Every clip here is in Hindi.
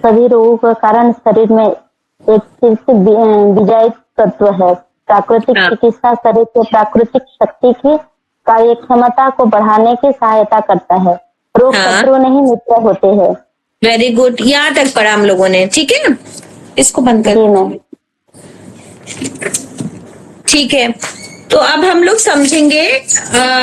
सभी रोगों का कारण शरीर में एक सिर्फ विजयी तत्व है। प्राकृतिक चिकित्सा शरीर के प्राकृतिक शक्ति की कार्य क्षमता को बढ़ाने की सहायता करता है। रोग शत्रु नहीं मित्र होते हैं। वेरी गुड, यहाँ तक पढ़ा हम लोगों ने, ठीक है। इसको बंद कर, ठीक है। तो अब हम लोग समझेंगे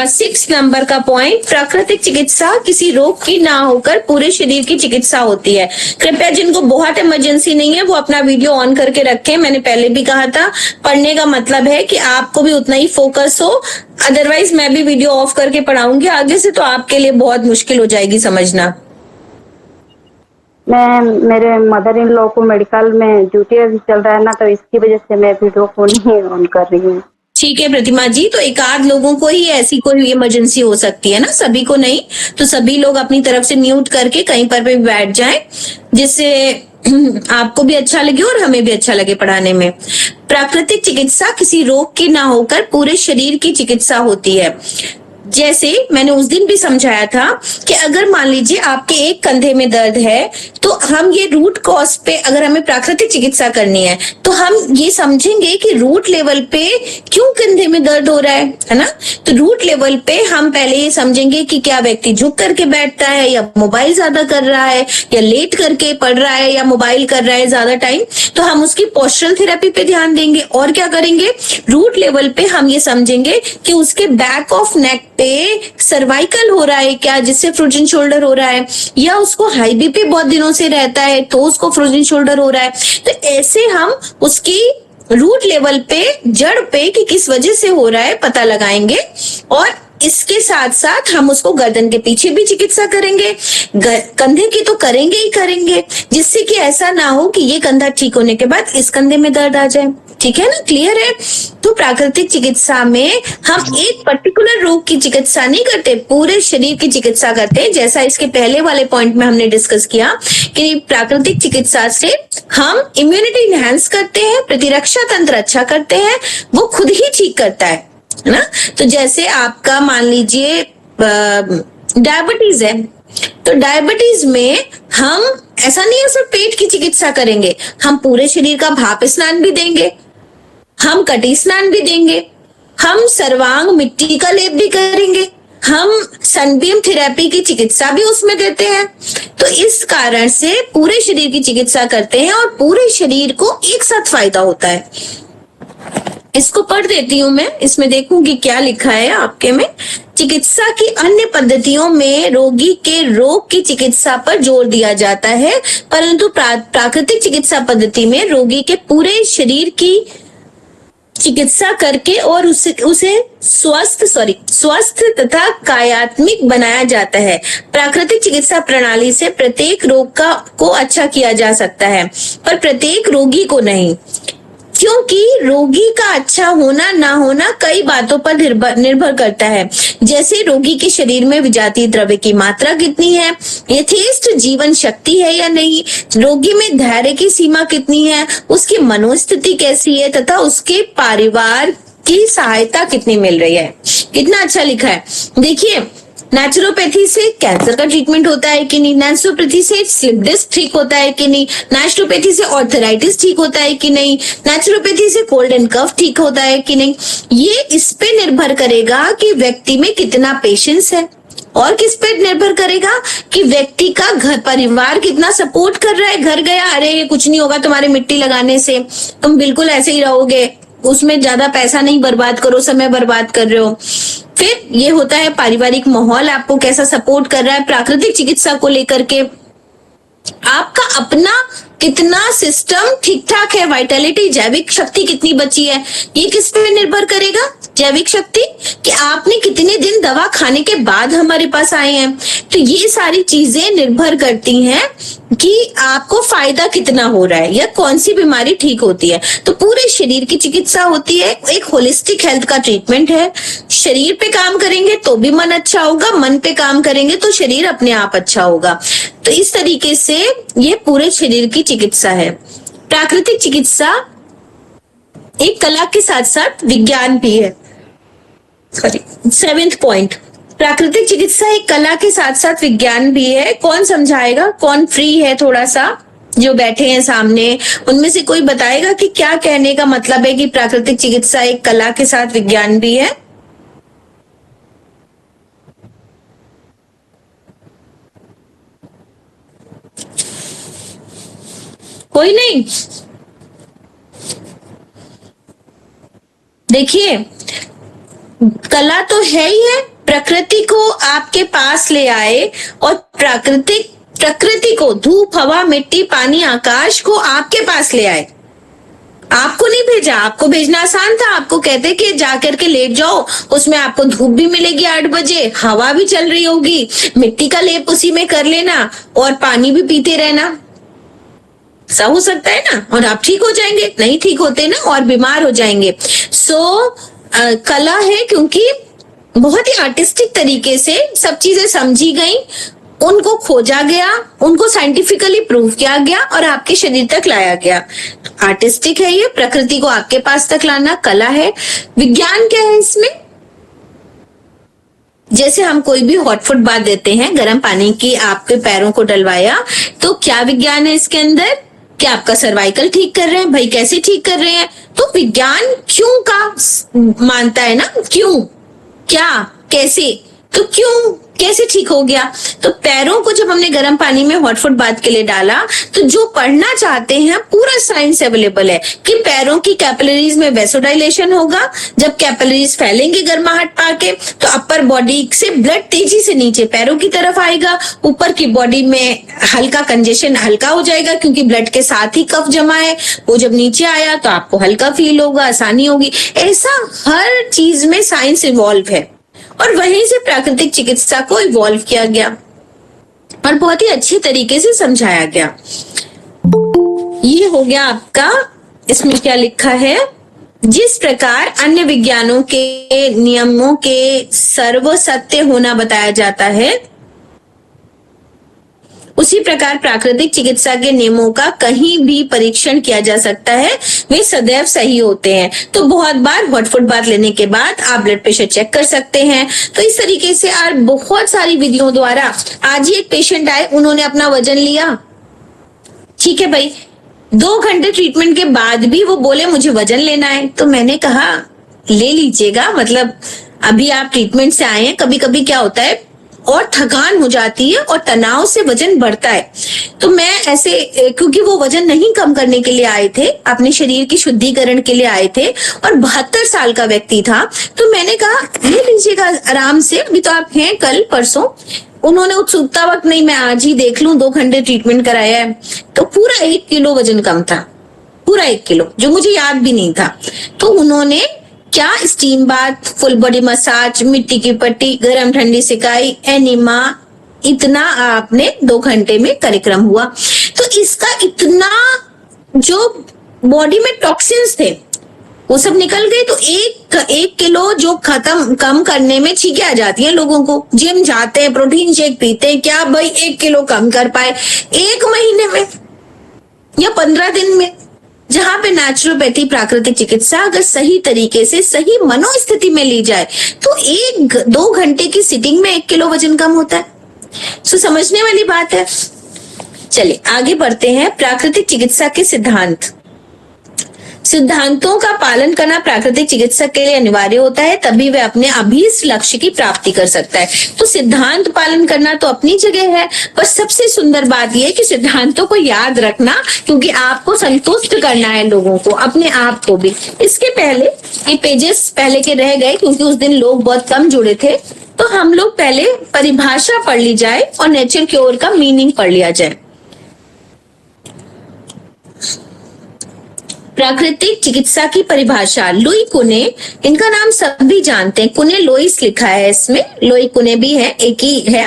6 नंबर का पॉइंट, प्राकृतिक चिकित्सा किसी रोग की ना होकर पूरे शरीर की चिकित्सा होती है। कृपया जिनको बहुत इमरजेंसी नहीं है वो अपना वीडियो ऑन करके रखें। मैंने पहले भी कहा था, पढ़ने का मतलब है कि आपको भी उतना ही फोकस हो, अदरवाइज मैं भी वीडियो ऑफ करके पढ़ाऊंगी आगे से, तो आपके लिए बहुत मुश्किल हो जाएगी समझना। मेरे मदर इन लॉ को मेडिकल में ड्यूटी चल रहा है ना, तो इसकी वजह से मैं वीडियो को नहीं ऑन कर रही हूँ। ठीक है प्रतिमा जी, तो एक आध लोगों को ही ऐसी कोई इमरजेंसी हो सकती है ना, सभी को नहीं। तो सभी लोग अपनी तरफ से म्यूट करके कहीं पर भी बैठ जाएं, जिससे आपको भी अच्छा लगे और हमें भी अच्छा लगे पढ़ाने में। प्राकृतिक चिकित्सा किसी रोग की ना होकर पूरे शरीर की चिकित्सा होती है। जैसे मैंने उस दिन भी समझाया था कि अगर मान लीजिए आपके एक कंधे में दर्द है, तो हम ये रूट कॉज पे अगर हमें प्राकृतिक चिकित्सा करनी है तो हम ये समझेंगे कि रूट लेवल पे क्यों कंधे में दर्द हो रहा है ना। तो रूट लेवल पे हम पहले ये समझेंगे कि क्या व्यक्ति झुक करके बैठता है, या मोबाइल ज्यादा कर रहा है, या लेट करके पढ़ रहा है, या मोबाइल कर रहा है ज्यादा टाइम। तो हम उसकी पोस्चरल थेरेपी पे ध्यान देंगे। और क्या करेंगे, रूट लेवल पे हम ये समझेंगे कि उसके बैक ऑफ नेक पे सर्वाइकल हो रहा है क्या, जिससे फ्रोजन शोल्डर हो रहा है, या उसको हाई बीपी बहुत दिनों से रहता है तो उसको फ्रोजन शोल्डर हो रहा है। तो ऐसे हम उसकी रूट लेवल पे, जड़ पे कि किस वजह से हो रहा है पता लगाएंगे। और इसके साथ साथ हम उसको गर्दन के पीछे भी चिकित्सा करेंगे, कंधे की तो करेंगे ही करेंगे, जिससे कि ऐसा ना हो कि ये कंधा ठीक होने के बाद इस कंधे में दर्द आ जाए। ठीक है ना, क्लियर है। तो प्राकृतिक चिकित्सा में हम एक पर्टिकुलर रोग की चिकित्सा नहीं करते, पूरे शरीर की चिकित्सा करते हैं। जैसा इसके पहले वाले पॉइंट में हमने डिस्कस किया कि प्राकृतिक चिकित्सा से हम इम्यूनिटी इनहेंस करते हैं, प्रतिरक्षा तंत्र अच्छा करते हैं, वो खुद ही ठीक करता है ना। तो जैसे आपका मान लीजिए डायबिटीज है, तो डायबिटीज में हम ऐसा नहीं है सिर्फ पेट की चिकित्सा करेंगे, हम पूरे शरीर का भाप स्नान भी देंगे, हम कटी स्नान भी देंगे, हम सर्वांग मिट्टी का लेप भी करेंगे, हम सनबीम थेरेपी की चिकित्सा भी उसमें देते हैं। तो इस कारण से पूरे शरीर की चिकित्सा करते हैं और पूरे शरीर को एक साथ फायदा होता है। इसको पढ़ देती हूं मैं, इसमें देखूंगी क्या लिखा है आपके में। चिकित्सा की अन्य पद्धतियों में रोगी के रोग की चिकित्सा पर जोर दिया जाता है, परंतु प्राकृतिक चिकित्सा पद्धति में रोगी के पूरे शरीर की चिकित्सा करके और उसे स्वस्थ तथा कायात्मिक बनाया जाता है। प्राकृतिक चिकित्सा प्रणाली से प्रत्येक रोग को अच्छा किया जा सकता है, पर प्रत्येक रोगी को नहीं, क्योंकि रोगी का अच्छा होना ना होना कई बातों पर निर्भर करता है। जैसे रोगी के शरीर में विजातीय द्रव्य की मात्रा कितनी है, यथेष्ट जीवन शक्ति है या नहीं, रोगी में धैर्य की सीमा कितनी है, उसकी मनोस्थिति कैसी है, तथा उसके परिवार की सहायता कितनी मिल रही है। कितना अच्छा लिखा है। देखिए, नेचुरोपैथी से कैंसर का ट्रीटमेंट होता है कि नहीं, नेचुरोपैथी से स्लिप डिस्क ठीक होता है कि नहीं, नेचुरोपैथी से ऑर्थराइटिस ठीक होता है कि नहीं, नेचुरोपैथी से कोल्ड एंड कफ ठीक होता है कि नहीं। ये इस पे निर्भर करेगा कि व्यक्ति में कितना पेशेंस है, और किस पे निर्भर करेगा कि व्यक्ति का घर परिवार कितना सपोर्ट कर रहा है। घर गया, अरे ये कुछ नहीं होगा तुम्हारे मिट्टी लगाने से, तुम बिल्कुल ऐसे ही रहोगे, उसमें ज्यादा पैसा नहीं बर्बाद करो, समय बर्बाद कर रहे हो। फिर ये होता है पारिवारिक माहौल आपको कैसा सपोर्ट कर रहा है प्राकृतिक चिकित्सा को लेकर के, आपका अपना कितना सिस्टम ठीक ठाक है, वाइटलिटी जैविक शक्ति कितनी बची है, ये किस पे निर्भर करेगा। जैविक शक्ति कि आपने कितने दिन दवा खाने के बाद हमारे पास आए हैं। तो ये सारी चीजें निर्भर करती हैं कि आपको फायदा कितना हो रहा है या कौन सी बीमारी ठीक होती है। तो पूरे शरीर की चिकित्सा होती है, एक होलिस्टिक हेल्थ का ट्रीटमेंट है। शरीर पे काम करेंगे तो भी मन अच्छा होगा, मन पे काम करेंगे तो शरीर अपने आप अच्छा होगा। तो इस तरीके से ये पूरे शरीर की चिकित्सा है। प्राकृतिक चिकित्सा एक कला के साथ साथ विज्ञान भी है। सॉरी, 7th पॉइंट, प्राकृतिक चिकित्सा एक कला के साथ साथ विज्ञान भी है। कौन समझाएगा, कौन फ्री है थोड़ा सा जो बैठे हैं सामने, उनमें से कोई बताएगा कि क्या कहने का मतलब है कि प्राकृतिक चिकित्सा एक कला के साथ विज्ञान भी है? कोई नहीं? देखिए, कला तो है ही है, प्रकृति को आपके पास ले आए और प्रकृति को, धूप, हवा, मिट्टी, पानी, आकाश को आपके पास ले आए। आपको नहीं भेजा, आपको भेजना आसान था। आपको कहते कि जा करके लेट जाओ, उसमें आपको धूप भी मिलेगी 8 बजे, हवा भी चल रही होगी, मिट्टी का लेप उसी में कर लेना और पानी भी पीते रहना। सब हो सकता है ना, और आप ठीक हो जाएंगे। नहीं ठीक होते ना और बीमार हो जाएंगे। कला है क्योंकि बहुत ही आर्टिस्टिक तरीके से सब चीजें समझी गई, उनको खोजा गया, उनको साइंटिफिकली प्रूव किया गया और आपके शरीर तक लाया गया। आर्टिस्टिक है ये, प्रकृति को आपके पास तक लाना कला है। विज्ञान क्या है इसमें? जैसे हम कोई भी हॉट फुट बात देते हैं, गर्म पानी की आपके पैरों को डलवाया, तो क्या विज्ञान है इसके अंदर? क्या आपका सर्वाइकल ठीक कर रहे हैं? भाई कैसे ठीक कर रहे हैं? तो विज्ञान क्यों का मानता है ना, क्यों, क्या, कैसे, तो क्यों, कैसे ठीक हो गया? तो पैरों को जब हमने गर्म पानी में हॉट फुट बाथ के लिए डाला, तो जो पढ़ना चाहते हैं पूरा साइंस अवेलेबल है कि पैरों की कैपिलरीज में वेसोडाइलेशन होगा। जब कैपिलरीज फैलेंगे गर्माहट पाके, तो अपर बॉडी से ब्लड तेजी से नीचे पैरों की तरफ आएगा, ऊपर की बॉडी में हल्का कंजेशन हल्का हो जाएगा क्योंकि ब्लड के साथ ही कफ जमा है। वो जब नीचे आया तो आपको हल्का फील होगा, आसानी होगी। ऐसा हर चीज में साइंस इवॉल्व है और वहीं से प्राकृतिक चिकित्सा को इवॉल्व किया गया और बहुत ही अच्छे तरीके से समझाया गया। ये हो गया आपका, इसमें क्या लिखा है? जिस प्रकार अन्य विज्ञानों के नियमों के सर्व सत्य होना बताया जाता है, उसी प्रकार प्राकृतिक चिकित्सा के नियमों का कहीं भी परीक्षण किया जा सकता है, वे सदैव सही होते हैं। तो बहुत बार हॉट फुट बाथ लेने के बाद आप ब्लड प्रेशर चेक कर सकते हैं। तो इस तरीके से आप बहुत सारी विधियों द्वारा, आज ही एक पेशेंट आए, उन्होंने अपना वजन लिया, ठीक है भाई, 2 घंटे ट्रीटमेंट के बाद भी वो बोले मुझे वजन लेना है। तो मैंने कहा ले लीजिएगा, मतलब अभी आप ट्रीटमेंट से आए हैं, कभी कभी क्या होता है और थकान हो जाती है और तनाव से वजन बढ़ता है। तो मैं ऐसे, क्योंकि वो वजन नहीं कम करने के लिए आए थे, अपने शरीर की शुद्धिकरण के लिए आए थे और 72 साल का व्यक्ति था, तो मैंने कहा ले लीजिएगा आराम से, अभी तो आप हैं कल परसों। उन्होंने उत्सुकता वक्त नहीं, मैं आज ही देख लूं, 2 घंटे ट्रीटमेंट कराया है, तो पूरा 1 किलो वजन कम था, पूरा 1 किलो, जो मुझे याद भी नहीं था। तो उन्होंने क्या, steam bath, full body massage, मिट्टी की पट्टी, गर्म ठंडी सिकाई, एनिमा, इतना आपने 2 घंटे में कार्यक्रम हुआ। तो इसका इतना, जो बॉडी में टॉक्सिन्स थे वो सब निकल गए। तो एक किलो जो कम करने में छींके आ जाती हैं लोगों को। जिम जाते हैं, प्रोटीन शेक पीते हैं, क्या भाई 1 किलो कम कर पाए 1 महीने में या 15 दिन में? जहां पे नेचुरोपैथी, प्राकृतिक चिकित्सा अगर सही तरीके से, सही मनोस्थिति में ली जाए, तो 1-2 घंटे की सिटिंग में 1 किलो वजन कम होता है। सो समझने वाली बात है। चलिए आगे बढ़ते हैं। प्राकृतिक चिकित्सा के सिद्धांतों का पालन करना प्राकृतिक चिकित्सक के लिए अनिवार्य होता है, तभी वह अपने अभीष्ट लक्ष्य की प्राप्ति कर सकता है। तो सिद्धांत पालन करना तो अपनी जगह है, पर सबसे सुंदर बात यह है कि सिद्धांतों को याद रखना, क्योंकि आपको संतुष्ट करना है लोगों को, अपने आप को भी। इसके पहले ये पेजेस पहले के रह गए क्योंकि उस दिन लोग बहुत कम जुड़े थे, तो हम लोग पहले परिभाषा पढ़ ली जाए और नेचर क्योर का मीनिंग पढ़ लिया जाए। प्राकृतिक चिकित्सा की परिभाषा, लुई कुने, इनका नाम सभी जानते हैं, कुने लोइस लिखा है इसमें, लुई कुने भी है, एक ही है।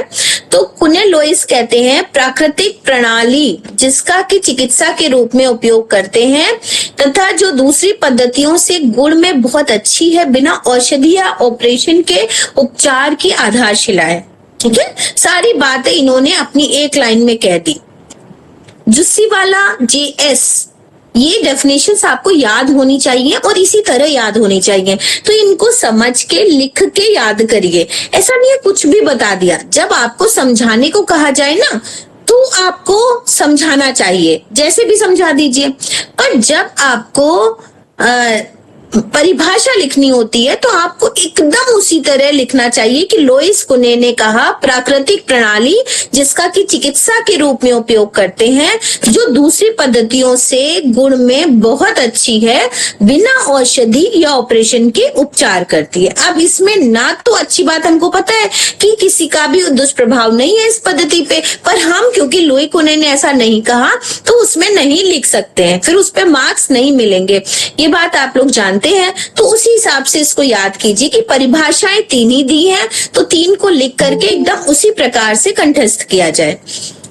तो कुने लोइस कहते हैं प्राकृतिक प्रणाली जिसका कि चिकित्सा के रूप में उपयोग करते हैं तथा जो दूसरी पद्धतियों से गुण में बहुत अच्छी है, बिना औषधि या ऑपरेशन के उपचार की आधारशिला है। ठीक है, सारी बातें इन्होंने अपनी एक लाइन में कह दी। जुस्सीवाला, JS, ये डेफिनेशंस आपको याद होनी चाहिए और इसी तरह याद होनी चाहिए। तो इनको समझ के, लिख के याद करिए। ऐसा नहीं है कुछ भी बता दिया। जब आपको समझाने को कहा जाए ना, तो आपको समझाना चाहिए, जैसे भी समझा दीजिए। पर जब आपको परिभाषा लिखनी होती है तो आपको एकदम उसी तरह लिखना चाहिए कि लोइस कुने ने कहा, प्राकृतिक प्रणाली जिसका कि चिकित्सा के रूप में उपयोग करते हैं, जो दूसरी पद्धतियों से गुण में बहुत अच्छी है, बिना औषधि या ऑपरेशन के उपचार करती है। अब इसमें ना तो अच्छी बात हमको पता है कि किसी का भी दुष्प्रभाव नहीं है इस पद्धति पे, पर हम क्योंकि लोई कुने ने ऐसा नहीं कहा तो उसमें नहीं लिख सकते हैं, फिर उस पर मार्क्स नहीं मिलेंगे। ये बात आप लोग जानते हैं, तो उसी हिसाब से इसको याद कीजिए कि परिभाषाएं 3 ही दी हैं, तो 3 को लिख करके एकदम उसी प्रकार से कंठस्थ किया जाए।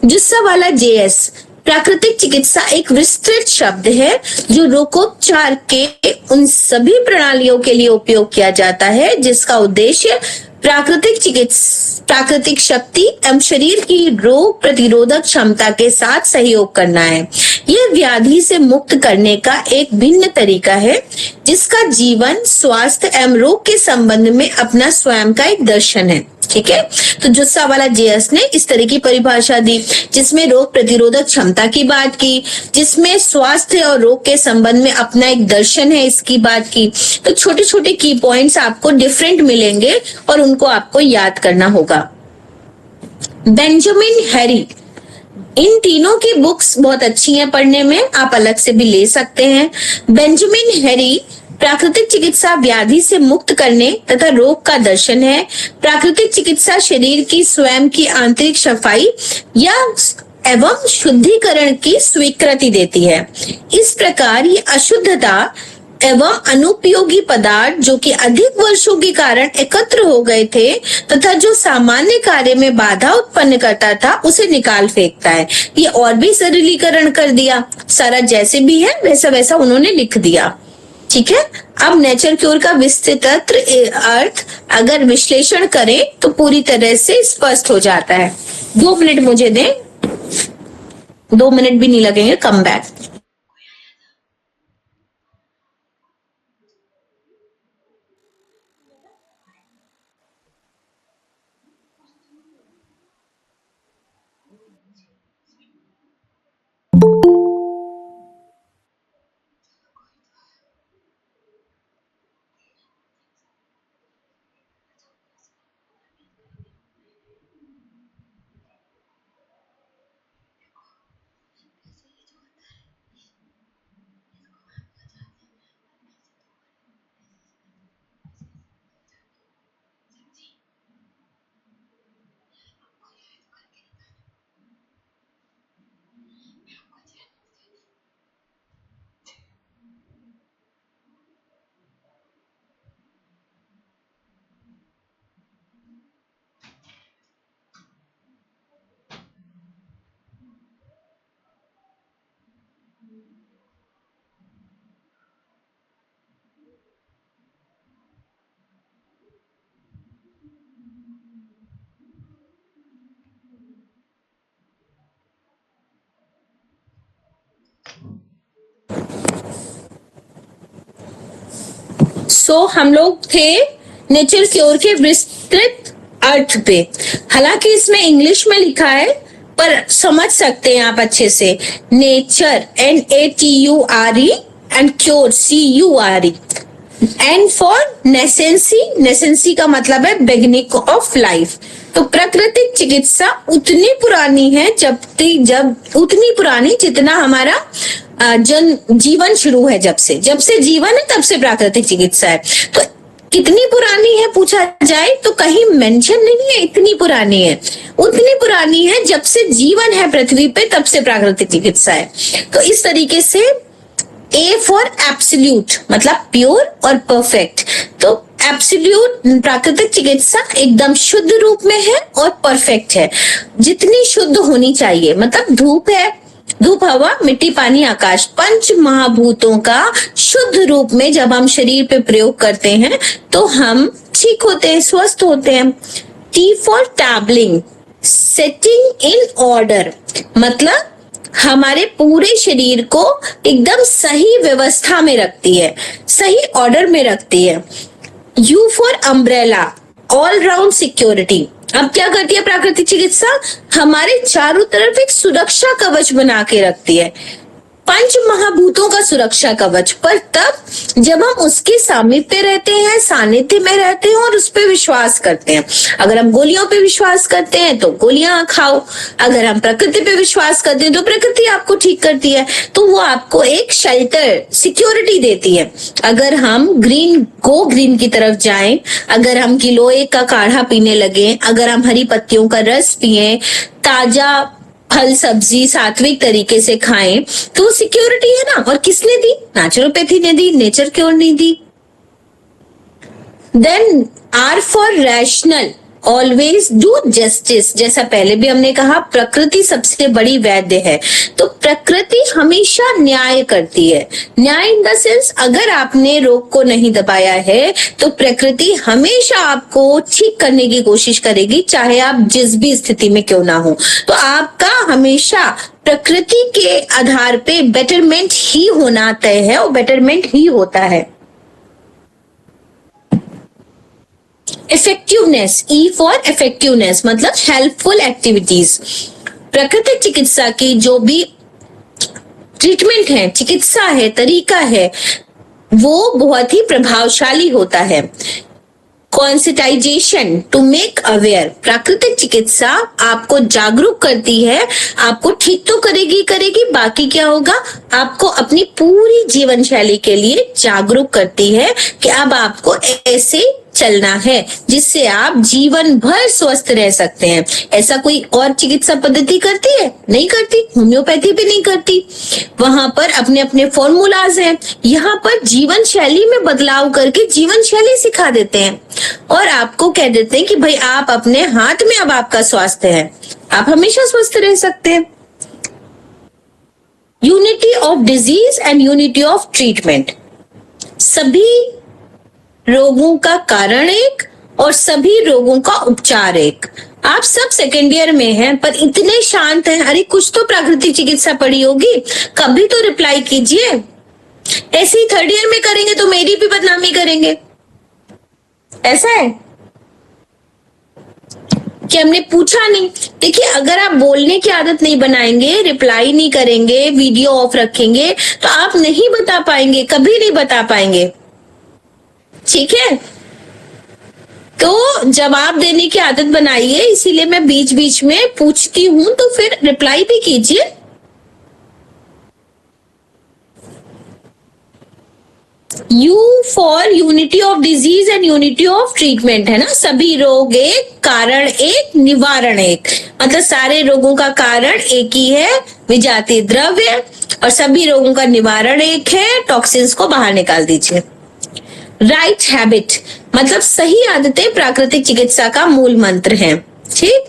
जुस्सा वाला JS, प्राकृतिक चिकित्सा एक विस्तृत शब्द है जो रोगोपचार के उन सभी प्रणालियों के लिए उपयोग किया जाता है जिसका उद्देश्य प्राकृतिक शक्ति एवं शरीर की रोग प्रतिरोधक क्षमता के साथ सहयोग करना है। यह व्याधि से मुक्त करने का एक भिन्न तरीका है जिसका जीवन, स्वास्थ्य एवं रोग के संबंध में अपना स्वयं का एक दर्शन है। ठीक है, तो जुस्सा वाला JS ने इस तरह की परिभाषा दी जिसमें रोग प्रतिरोधक क्षमता की बात की, जिसमें स्वास्थ्य और रोग के संबंध में अपना एक दर्शन है इसकी बात की। तो छोटे छोटे की पॉइंट्स आपको डिफरेंट मिलेंगे और उनको आपको याद करना होगा। बेंजामिन हैरी, इन तीनों की बुक्स बहुत अच्छी हैं पढ़ने में, आप अलग से भी ले सकते हैं। बेंजामिन हैरी प्राकृतिक चिकित्सा व्याधि से मुक्त करने तथा रोग का दर्शन है। प्राकृतिक चिकित्सा शरीर की स्वयं की आंतरिक सफाई या एवं शुद्धिकरण की स्वीकृति देती है। इस प्रकार ये अशुद्धता एवं अनुपयोगी पदार्थ जो कि अधिक वर्षों के कारण एकत्र हो गए थे तथा जो सामान्य कार्य में बाधा उत्पन्न करता था उसे निकाल फेंकता है। ये और भी सरलीकरण कर दिया, सारा जैसे भी है वैसा वैसा उन्होंने लिख दिया। ठीक है, अब नेचर क्योर का विस्तृत अर्थ अगर विश्लेषण करें तो पूरी तरह से स्पष्ट हो जाता है। 2 मिनट मुझे दें, 2 मिनट भी नहीं लगेंगे, कम बैक। हम लोग थे नेचर क्योर के विस्तृत अर्थ पे। हालांकि इसमें इंग्लिश में लिखा है पर समझ सकते हैं आप अच्छे से। Nature NATURE and cure CURE। And for necessity का मतलब है बिगिनिंग ऑफ लाइफ। तो प्राकृतिक चिकित्सा उतनी पुरानी है उतनी पुरानी जितना हमारा जीवन शुरू है। जब से जीवन है तब से प्राकृतिक चिकित्सा है। तो कितनी पुरानी है पूछा जाए तो कहीं मेंशन नहीं है इतनी पुरानी है, उतनी पुरानी है जब से जीवन है पृथ्वी पे तब से प्राकृतिक चिकित्सा है। तो इस तरीके से A फॉर एब्सोल्यूट मतलब प्योर और परफेक्ट। तो एब्सोल्यूट प्राकृतिक चिकित्सा एकदम शुद्ध रूप में है और परफेक्ट है, जितनी शुद्ध होनी चाहिए। मतलब धूप है, धूप, हवा, मिट्टी, पानी, आकाश, 5 महाभूतों का शुद्ध रूप में जब हम शरीर पे प्रयोग करते हैं तो हम ठीक होते हैं, स्वस्थ होते हैं। T for tabling, setting in order, मतलब हमारे पूरे शरीर को एकदम सही व्यवस्था में रखती है, सही ऑर्डर में रखती है। U for umbrella, all round security, अब क्या करती है प्राकृतिक चिकित्सा? हमारे चारों तरफ एक सुरक्षा कवच बना के रखती है, पंच महाभूतों का सुरक्षा कवच, पर तब जब हम उसके सामीप्य रहते हैं, सानिध्य में रहते हैं और उस पर विश्वास करते हैं। अगर हम गोलियों पे विश्वास करते हैं तो गोलियां खाओ, अगर हम प्रकृति पे विश्वास करते हैं तो प्रकृति आपको ठीक करती है, तो वो आपको एक शेल्टर, सिक्योरिटी देती है। अगर हम ग्रीन की तरफ जाएं, अगर हम गिलोय का काढ़ा पीने लगे, अगर हम हरी पत्तियों का रस पिए, ताजा फल सब्जी सात्विक तरीके से खाएं, तो सिक्योरिटी है ना। और किसने दी? नेचुरोपैथी ने दी, नेचर क्योर नहीं दी। Then R for rational, always do justice. जैसा पहले भी हमने कहा, प्रकृति सबसे बड़ी वैद्य है, तो प्रकृति हमेशा न्याय करती है। न्याय इन द सेंस, अगर आपने रोग को नहीं दबाया है तो प्रकृति हमेशा आपको ठीक करने की कोशिश करेगी, चाहे आप जिस भी स्थिति में क्यों ना हो। तो आपका हमेशा प्रकृति के आधार पे बेटरमेंट ही होना तय है और बेटरमेंट ही होता है। इफेक्टिवनेस, ई फॉर इफेक्टिवनेस, मतलब हेल्पफुल एक्टिविटीज। प्राकृतिक चिकित्सा की जो भी ट्रीटमेंट है, चिकित्सा है, तरीका है, वो बहुत ही प्रभावशाली होता है। कॉन्सिटाइजेशन, टू मेक अवेयर। प्राकृतिक चिकित्सा आपको जागरूक करती है, आपको ठीक तो करेगी, बाकी क्या होगा, आपको अपनी पूरी जीवन शैली के लिए जागरूक करती है कि अब आपको ऐसे चलना है जिससे आप जीवन भर स्वस्थ रह सकते हैं। ऐसा कोई और चिकित्सा पद्धति करती है? नहीं करती। होम्योपैथी भी नहीं करती। वहां पर अपने अपने फॉर्मूलाज हैं, यहाँ पर जीवन शैली में बदलाव करके जीवन शैली सिखा देते हैं और आपको कह देते हैं कि भाई आप अपने हाथ में, अब आपका स्वास्थ्य है, आप हमेशा स्वस्थ रह सकते हैं। Unity of disease and unity of treatment. सभी रोगों का कारण एक और सभी रोगों का उपचार एक। आप सब सेकेंड ईयर में हैं पर इतने शांत हैं, अरे कुछ तो प्राकृतिक चिकित्सा पढ़ी होगी, कभी तो रिप्लाई कीजिए। ऐसे ही थर्ड ईयर में करेंगे तो मेरी भी बदनामी करेंगे। ऐसा है कि हमने पूछा नहीं। देखिए, अगर आप बोलने की आदत नहीं बनाएंगे, रिप्लाई नहीं करेंगे, वीडियो ऑफ रखेंगे, तो आप नहीं बता पाएंगे, कभी नहीं बता पाएंगे। ठीक है, तो जवाब देने की आदत बनाइए, इसीलिए मैं बीच बीच में पूछती हूं, तो फिर रिप्लाई भी कीजिए। You for unity of disease and unity of treatment, है ना। सभी रोग एक, कारण एक, निवारण एक, मतलब सारे रोगों का कारण एक ही है, विजातीय द्रव्य, और सभी रोगों का निवारण एक है, टॉक्सिन्स को बाहर निकाल दीजिए। राइट हैबिट, मतलब सही आदतें प्राकृतिक चिकित्सा का मूल मंत्र है। ठीक।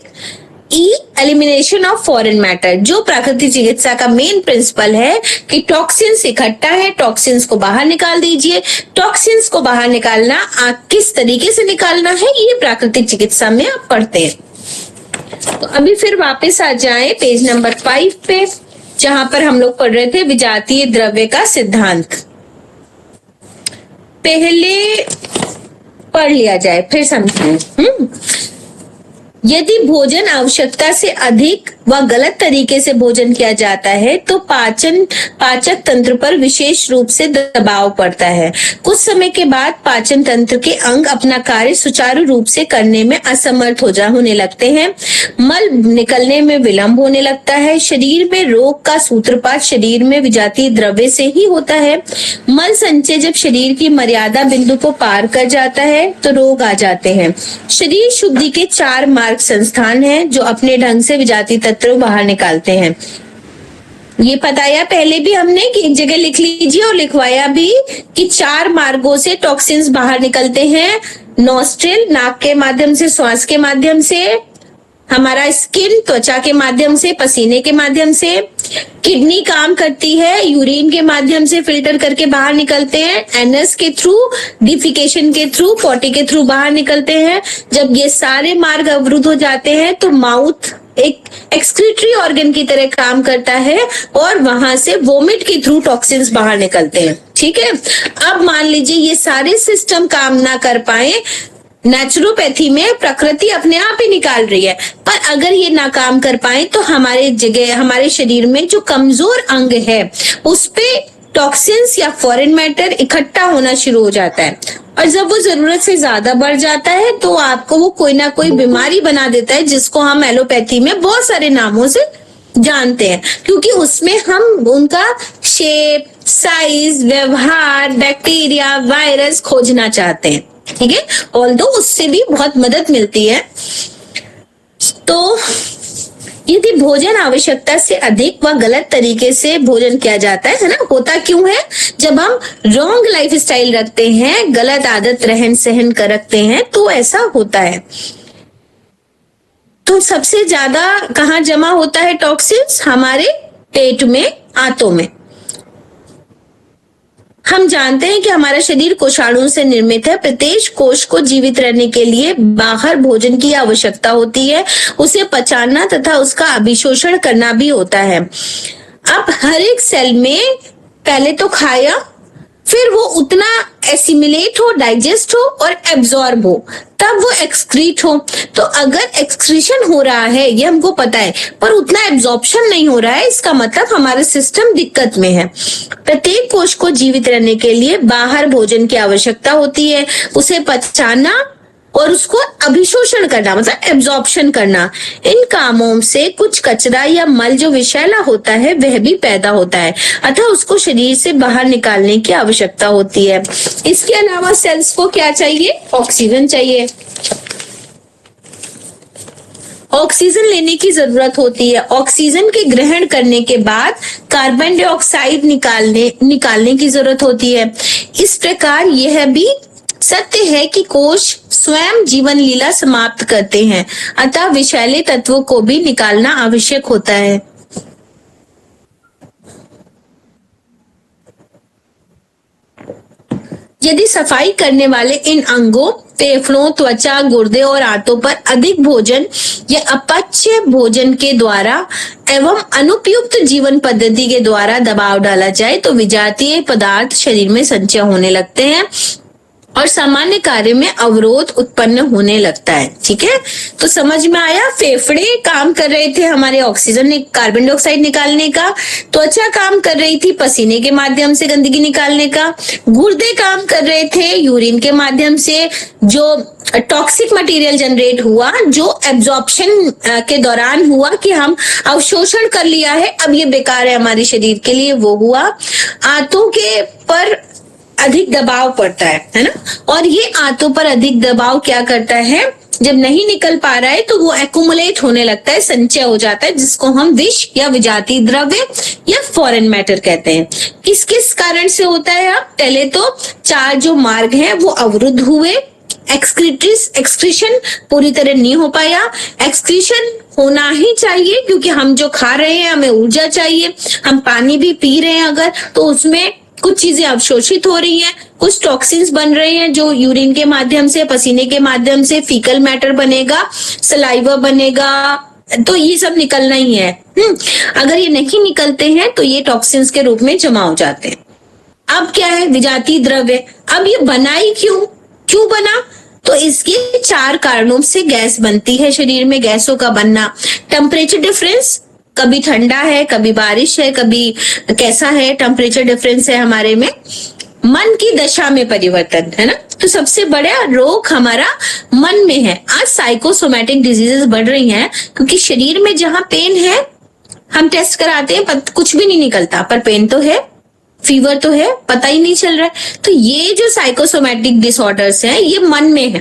ई, एलिमिनेशन ऑफ फॉरेन मैटर, जो प्राकृतिक चिकित्सा का मेन प्रिंसिपल है कि टॉक्सिन्स इकट्ठा है, टॉक्सिन्स को बाहर निकाल दीजिए। टॉक्सिन्स को बाहर निकालना किस तरीके से निकालना है, ये प्राकृतिक चिकित्सा में आप पढ़ते हैं। तो अभी फिर वापस आ जाएं पेज नंबर 5 पे, जहां पर हम लोग पढ़ रहे थे विजातीय द्रव्य का सिद्धांत। पहले पढ़ लिया जाए फिर समझें। यदि भोजन आवश्यकता से अधिक व गलत तरीके से भोजन किया जाता है तो पाचक तंत्र पर विशेष रूप से दबाव पड़ता है। कुछ समय के बाद पाचन तंत्र के अंग अपना कार्य सुचारू रूप से करने में असमर्थ होने लगते हैं। मल निकलने में विलंब होने लगता है। शरीर में रोग का सूत्रपात शरीर में विजातीय द्रव्य से ही होता है। मल संचय जब शरीर की मर्यादा बिंदु को पार कर जाता है तो रोग आ जाते हैं। शरीर शुद्धि के 4 मार्ग संस्थान हैं जो अपने ढंग से विजातीय तत्व बाहर निकालते हैं। ये बताया पहले भी हमने कि एक जगह लिख लीजिए और लिखवाया भी कि 4 मार्गों से टॉक्सिन्स बाहर निकलते हैं। नॉस्ट्रिल, नाक के माध्यम से, श्वास के माध्यम से, हमारा स्किन, त्वचा के माध्यम से, पसीने के माध्यम से। किडनी काम करती है, यूरिन के माध्यम से फिल्टर करके बाहर निकलते हैं। एनस के थ्रू, डिफिकेशन के थ्रू, पॉटी के थ्रू बाहर निकलते हैं। जब ये सारे मार्ग अवरुद्ध हो जाते हैं तो माउथ एक एक्सक्रीटरी ऑर्गन की तरह काम करता है और वहां से वोमिट के थ्रू टॉक्सिन्स बाहर निकलते हैं। ठीक है, अब मान लीजिए ये सारे सिस्टम काम ना कर पाए नेचुरोपैथी में प्रकृति अपने आप ही निकाल रही है, पर अगर ये नाकाम कर पाए तो हमारे जगह हमारे शरीर में जो कमजोर अंग है उस पे टॉक्सिन्स या फॉरेन मैटर इकट्ठा होना शुरू हो जाता है, और जब वो जरूरत से ज्यादा बढ़ जाता है तो आपको वो कोई ना कोई बीमारी बना देता है, जिसको हम एलोपैथी में बहुत सारे नामों से जानते हैं, क्योंकि उसमें हम उनका शेप, साइज, व्यवहार, बैक्टीरिया, वायरस खोजना चाहते हैं। ठीक है, ऑल्दो उससे भी बहुत मदद मिलती है। तो यदि भोजन आवश्यकता से अधिक व गलत तरीके से भोजन किया जाता है ना, होता क्यों है? जब हम रॉन्ग लाइफ स्टाइल रखते हैं, गलत आदत रहन सहन कर रखते हैं, तो ऐसा होता है। तो सबसे ज्यादा कहाँ जमा होता है टॉक्सिन्स? हमारे पेट में, आंतों में। हम जानते हैं कि हमारा शरीर कोषाणुओं से निर्मित है। प्रत्येक कोष को जीवित रहने के लिए बाहर भोजन की आवश्यकता होती है, उसे पचाना तथा उसका अभिशोषण करना भी होता है। अब हर एक सेल में पहले तो खाया, फिर वो उतना एसिमिलेट हो, डाइजेस्ट हो और एब्जॉर्ब हो, तब वो एक्सक्रीट हो। तो अगर एक्सक्रीशन हो रहा है, ये हमको पता है, पर उतना एब्जॉर्प्शन नहीं हो रहा है, इसका मतलब हमारा सिस्टम दिक्कत में है। प्रत्येक कोष को जीवित रहने के लिए बाहर भोजन की आवश्यकता होती है, उसे पचाना और उसको अभिशोषण करना, मतलब एब्जॉर्प्शन करना। इन कामों से कुछ कचरा या मल जो विषैला होता है वह भी पैदा होता है, अतः उसको शरीर से बाहर निकालने की आवश्यकता होती है। इसके अलावा सेल्स को क्या चाहिए? ऑक्सीजन चाहिए। ऑक्सीजन लेने की जरूरत होती है। ऑक्सीजन के ग्रहण करने के बाद कार्बन डाइऑक्साइड निकालने की जरूरत होती है। इस प्रकार यह भी सत्य है कि कोष स्वयं जीवन लीला समाप्त करते हैं, अतः विषैले तत्वों को भी निकालना आवश्यक होता है। यदि सफाई करने वाले इन अंगों, फेफड़ों, त्वचा, गुर्दे और आंतों पर अधिक भोजन या अपच्य भोजन के द्वारा एवं अनुपयुक्त जीवन पद्धति के द्वारा दबाव डाला जाए तो विजातीय पदार्थ शरीर में संचय होने लगते हैं और सामान्य कार्य में अवरोध उत्पन्न होने लगता है। ठीक है, तो समझ में आया? फेफड़े काम कर रहे थे हमारे ऑक्सीजन कार्बन डाइऑक्साइड निकालने का, त्वचा काम कर रही थी पसीने के माध्यम से गंदगी निकालने का, गुर्दे काम कर रहे थे यूरिन के माध्यम से जो टॉक्सिक मटेरियल जनरेट हुआ, जो एब्जॉर्प्शन के दौरान हुआ कि हम अवशोषण कर लिया है, अब ये बेकार है हमारे शरीर के लिए, वो हुआ। आंतों के पर अधिक दबाव पड़ता है ना, और ये आंतों पर अधिक दबाव क्या करता है? जब नहीं निकल पा रहा है तो वो एक्यूमुलेट होने लगता है, संचय हो जाता है, जिसको हम विष या विजातीय द्रव्य या फॉरेन मैटर कहते हैं। किस किस कारण से होता है? अब पहले तो 4 जो मार्ग हैं वो अवरुद्ध हुए, एक्सक्रीशन पूरी तरह नहीं हो पाया। एक्सक्रीशन होना ही चाहिए क्योंकि हम जो खा रहे हैं हमें ऊर्जा चाहिए, हम पानी भी पी रहे हैं अगर, तो उसमें कुछ चीजें अवशोषित हो रही हैं, कुछ टॉक्सिन्स बन रहे हैं जो यूरिन के माध्यम से, पसीने के माध्यम से, फीकल मैटर बनेगा, सलाइवा बनेगा, तो ये सब निकलना ही है। अगर ये नहीं निकलते हैं तो ये टॉक्सिन्स के रूप में जमा हो जाते हैं। अब क्या है? विजातीय द्रव्य। अब ये बना ही क्यों बना? तो इसके 4 कारणों से गैस बनती है शरीर में। गैसों का बनना, टेम्परेचर डिफरेंस, कभी ठंडा है, कभी बारिश है, कभी कैसा है, टेम्परेचर डिफरेंस है हमारे में। मन की दशा में परिवर्तन, है ना, तो सबसे बड़ा रोग हमारा मन में है। आज साइकोसोमैटिक डिजीजेस बढ़ रही हैं क्योंकि शरीर में जहां पेन है, हम टेस्ट कराते हैं पर कुछ भी नहीं निकलता, पर पेन तो है, फीवर तो है, पता ही नहीं चल रहा है। तो ये जो साइकोसोमैटिक डिसऑर्डर्स हैं ये मन में है।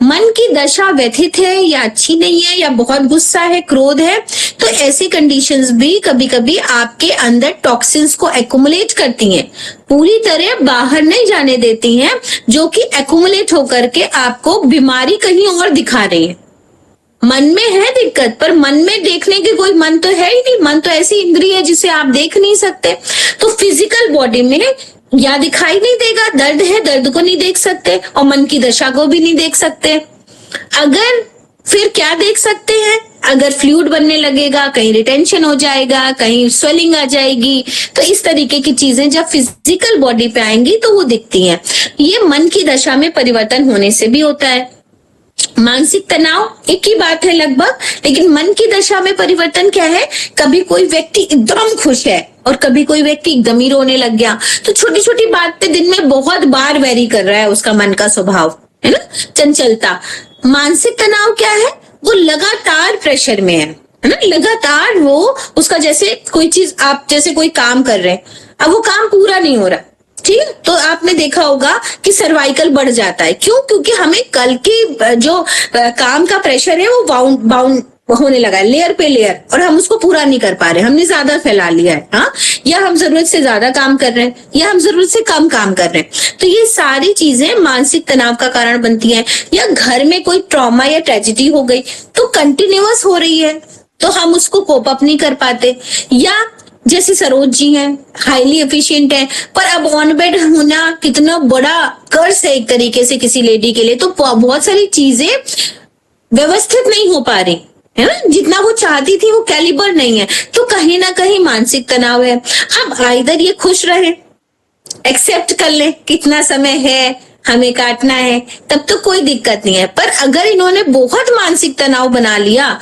मन की दशा व्यथित है या अच्छी नहीं है या बहुत गुस्सा है, क्रोध है, तो ऐसी कंडीशंस भी कभी कभी आपके अंदर टॉक्सिन्स को एक्युमुलेट करती हैं, पूरी तरह बाहर नहीं जाने देती हैं, जो कि एक्युमुलेट होकर के आपको बीमारी कहीं और दिखा रही है। मन में है दिक्कत, पर मन में देखने के कोई मन तो है ही नहीं। मन तो ऐसी इंद्रिय है जिसे आप देख नहीं सकते। तो फिजिकल बॉडी में या दिखाई नहीं देगा, दर्द है, दर्द को नहीं देख सकते, और मन की दशा को भी नहीं देख सकते। अगर फिर क्या देख सकते हैं? अगर फ्लूइड बनने लगेगा, कहीं रिटेंशन हो जाएगा, कहीं स्वेलिंग आ जाएगी, तो इस तरीके की चीजें जब फिजिकल बॉडी पे आएंगी तो वो दिखती हैं। ये मन की दशा में परिवर्तन होने से भी होता है। मानसिक तनाव एक ही बात है लगभग, लेकिन मन की दशा में परिवर्तन क्या है? कभी कोई व्यक्ति एकदम खुश है और कभी कोई व्यक्ति एकदम ही रोने लग गया। तो छोटी छोटी बात पे दिन में बहुत बार वेरी कर रहा है उसका मन का स्वभाव, है ना, चंचलता। मानसिक तनाव क्या है? वो लगातार प्रेशर में है ना, लगातार वो उसका जैसे कोई चीज, आप जैसे कोई काम कर रहे हैं, अब वो काम पूरा नहीं हो रहा, ठीक है, तो आपने देखा होगा कि सर्वाइकल बढ़ जाता है। क्यों? क्योंकि हमें कल की जो काम का प्रेशर है वो बाउंड बाउंड होने लगा है, लेयर पे लेयर, और हम उसको पूरा नहीं कर पा रहे, हमने ज्यादा फैला लिया है, हाँ, या हम जरूरत से ज्यादा काम कर रहे हैं, या हम जरूरत से कम काम कर रहे हैं। तो ये सारी चीजें मानसिक तनाव का कारण बनती हैं। या घर में कोई ट्रॉमा या ट्रेजेडी हो गई तो कंटिन्यूअस हो रही है, तो हम उसको कोप अप नहीं कर पाते। या जैसे सरोज जी हैं, हाईली एफिशिएंट हैं, पर अब ऑन बेड होना कितना बड़ा कर्स है एक तरीके से किसी लेडी के लिए। तो बहुत सारी चीजें व्यवस्थित नहीं हो पा रही है ना, जितना वो चाहती थी वो कैलिबर नहीं है, तो कहीं ना कहीं मानसिक तनाव है। हम आइदर ये खुश रहे, एक्सेप्ट कर ले, कितना समय है, हमें काटना है, तब तो कोई दिक्कत नहीं है। पर अगर इन्होंने बहुत मानसिक तनाव बना लिया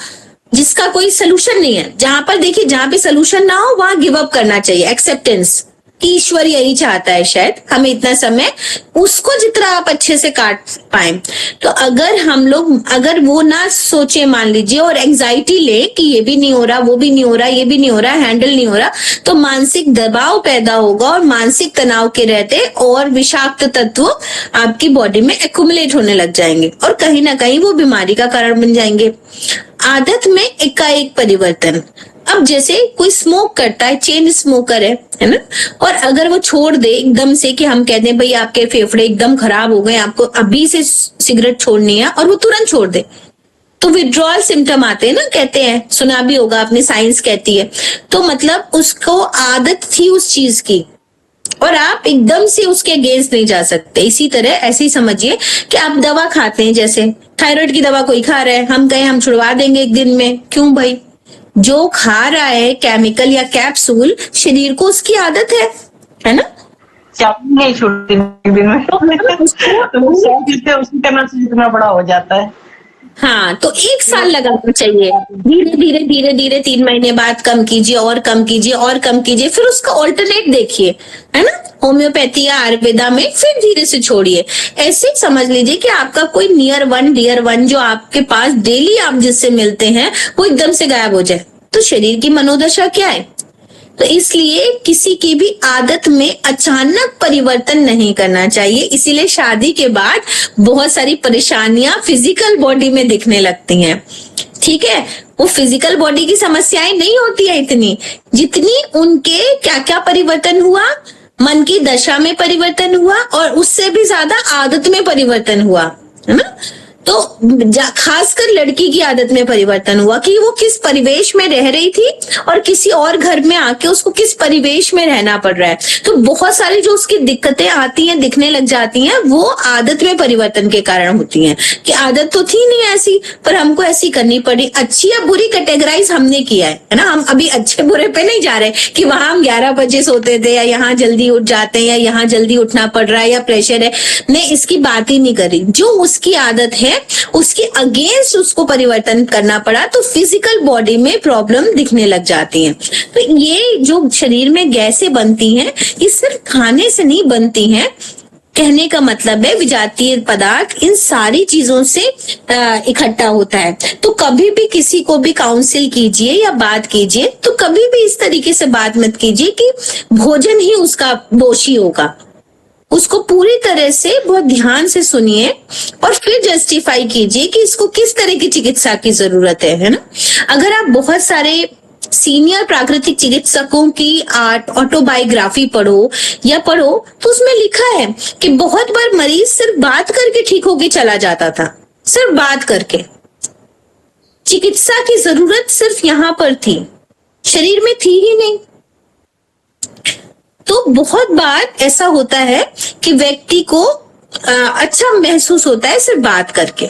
जिसका कोई सोल्यूशन नहीं है, जहां पर देखिए, जहां पे सोल्यूशन ना हो वहां गिव अप करना चाहिए, एक्सेप्टेंस कि ईश्वर यही चाहता है शायद हमें इतना समय, उसको जितना आप अच्छे से काट पाए। तो अगर हम लोग अगर वो ना सोचे, मान लीजिए, और एंजाइटी ले कि ये भी नहीं हो रहा, वो भी नहीं हो रहा, ये भी नहीं हो रहा, हैंडल नहीं हो रहा, तो मानसिक दबाव पैदा होगा और मानसिक तनाव के रहते और विषाक्त तत्व आपकी बॉडी में एक्युमुलेट होने लग जाएंगे और कहीं ना कहीं वो बीमारी का कारण बन जाएंगे। आदत में एकाएक परिवर्तन। अब जैसे कोई स्मोक करता है, चेन स्मोकर है ना, और अगर वो छोड़ दे एकदम से, कि हम कहते हैं भाई आपके फेफड़े एकदम खराब हो गए, आपको अभी से सिगरेट छोड़नी है, और वो तुरंत छोड़ दे, तो विड्रॉल सिम्टम आते हैं ना, कहते हैं, सुना भी होगा आपने, साइंस कहती है। तो मतलब उसको आदत थी उस चीज की और आप एकदम से उसके अगेंस्ट नहीं जा सकते। इसी तरह ऐसे ही समझिए कि आप दवा खाते हैं, जैसे थायराइड की दवा कोई खा रहा है, हम कहें हम छुड़वा देंगे एक दिन में, क्यों भाई? जो खा रहा है केमिकल या कैप्सूल, शरीर को उसकी आदत है ना, नहीं छूटती एक दिन में तो उसी तरह से जितना बड़ा हो जाता है। हाँ, तो 1 साल लगाना चाहिए, धीरे धीरे धीरे धीरे 3 महीने बाद कम कीजिए और कम कीजिए और कम कीजिए, फिर उसका ऑल्टरनेट देखिए, है ना, होम्योपैथी या आयुर्वेदा में, फिर धीरे से छोड़िए। ऐसे समझ लीजिए कि आपका कोई नियर वन डियर वन जो आपके पास डेली आप जिससे मिलते हैं वो एकदम से गायब हो जाए, तो शरीर की मनोदशा क्या है? तो इसलिए किसी की भी आदत में अचानक परिवर्तन नहीं करना चाहिए। इसीलिए शादी के बाद बहुत सारी परेशानियां फिजिकल बॉडी में दिखने लगती हैं, ठीक है। वो फिजिकल बॉडी की समस्याएं नहीं होती है इतनी, जितनी उनके क्या क्या परिवर्तन हुआ, मन की दशा में परिवर्तन हुआ और उससे भी ज्यादा आदत में परिवर्तन हुआ, है ना। तो खासकर लड़की की आदत में परिवर्तन हुआ कि वो किस परिवेश में रह रही थी और किसी और घर में आके उसको किस परिवेश में रहना पड़ रहा है। तो बहुत सारी जो उसकी दिक्कतें आती हैं, दिखने लग जाती हैं, वो आदत में परिवर्तन के कारण होती हैं कि आदत तो थी नहीं ऐसी, पर हमको ऐसी करनी पड़ी। अच्छी या बुरी कैटेगराइज हमने किया है ना, हम अभी अच्छे बुरे पे नहीं जा रहे कि वहां हम 11 बजे सोते थे या यहाँ जल्दी उठ जाते हैं या यहाँ जल्दी उठना पड़ रहा है या प्रेशर है, नहीं, इसकी बात ही नहीं करी। जो उसकी आदत है उसके अगेंस्ट उसको परिवर्तन करना पड़ा, तो फिजिकल बॉडी में प्रॉब्लम दिखने लग जाती हैं। तो ये जो शरीर में गैसें बनती हैं, ये सिर्फ खाने से नहीं बनती हैं। कहने का मतलब है विजातीय पदार्थ इन सारी चीजों से इकट्ठा होता है। तो कभी भी किसी को भी काउंसिल कीजिए या बात कीजिए, तो कभी भी इस तरीके से बात मत कीजिए कि भोजन ही उसका दोषी होगा। उसको पूरी तरह से बहुत ध्यान से सुनिए और फिर जस्टिफाई कीजिए कि इसको किस तरह की चिकित्सा की जरूरत है ना। अगर आप बहुत सारे सीनियर प्राकृतिक चिकित्सकों की ऑटोबायोग्राफी पढ़ो तो उसमें लिखा है कि बहुत बार मरीज सिर्फ बात करके ठीक होके चला जाता था, सिर्फ बात करके। चिकित्सा की जरूरत सिर्फ यहाँ पर थी, शरीर में थी ही नहीं। तो बहुत बार ऐसा होता है कि व्यक्ति को अच्छा महसूस होता है सिर्फ बात करके।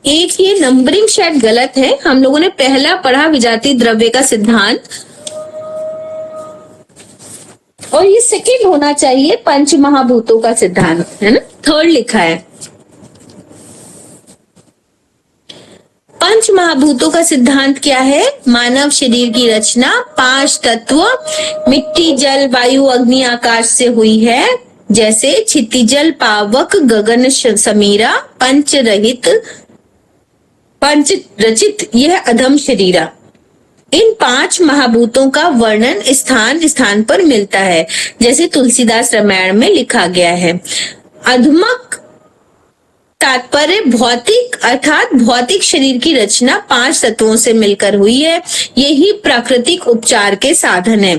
एक ये नंबरिंग शायद गलत है, हम लोगों ने पहला पढ़ा विजातीय द्रव्य का सिद्धांत, और ये सेकंड होना चाहिए पंच महाभूतों का सिद्धांत, है ना, थर्ड लिखा है। पंच महाभूतों का सिद्धांत क्या है? मानव शरीर की रचना 5 तत्व मिट्टी, जल, वायु, अग्नि, आकाश से हुई है। जैसे क्षितिजल, पावक, गगन समीरा, पंच रचित यह अधम शरीरा। इन 5 महाभूतों का वर्णन स्थान स्थान पर मिलता है, जैसे तुलसीदास रामायण में लिखा गया है। अधमक तात्पर्य भौतिक अर्थात भौतिक शरीर की रचना 5 तत्वों से मिलकर हुई है। यही प्राकृतिक उपचार के साधन है।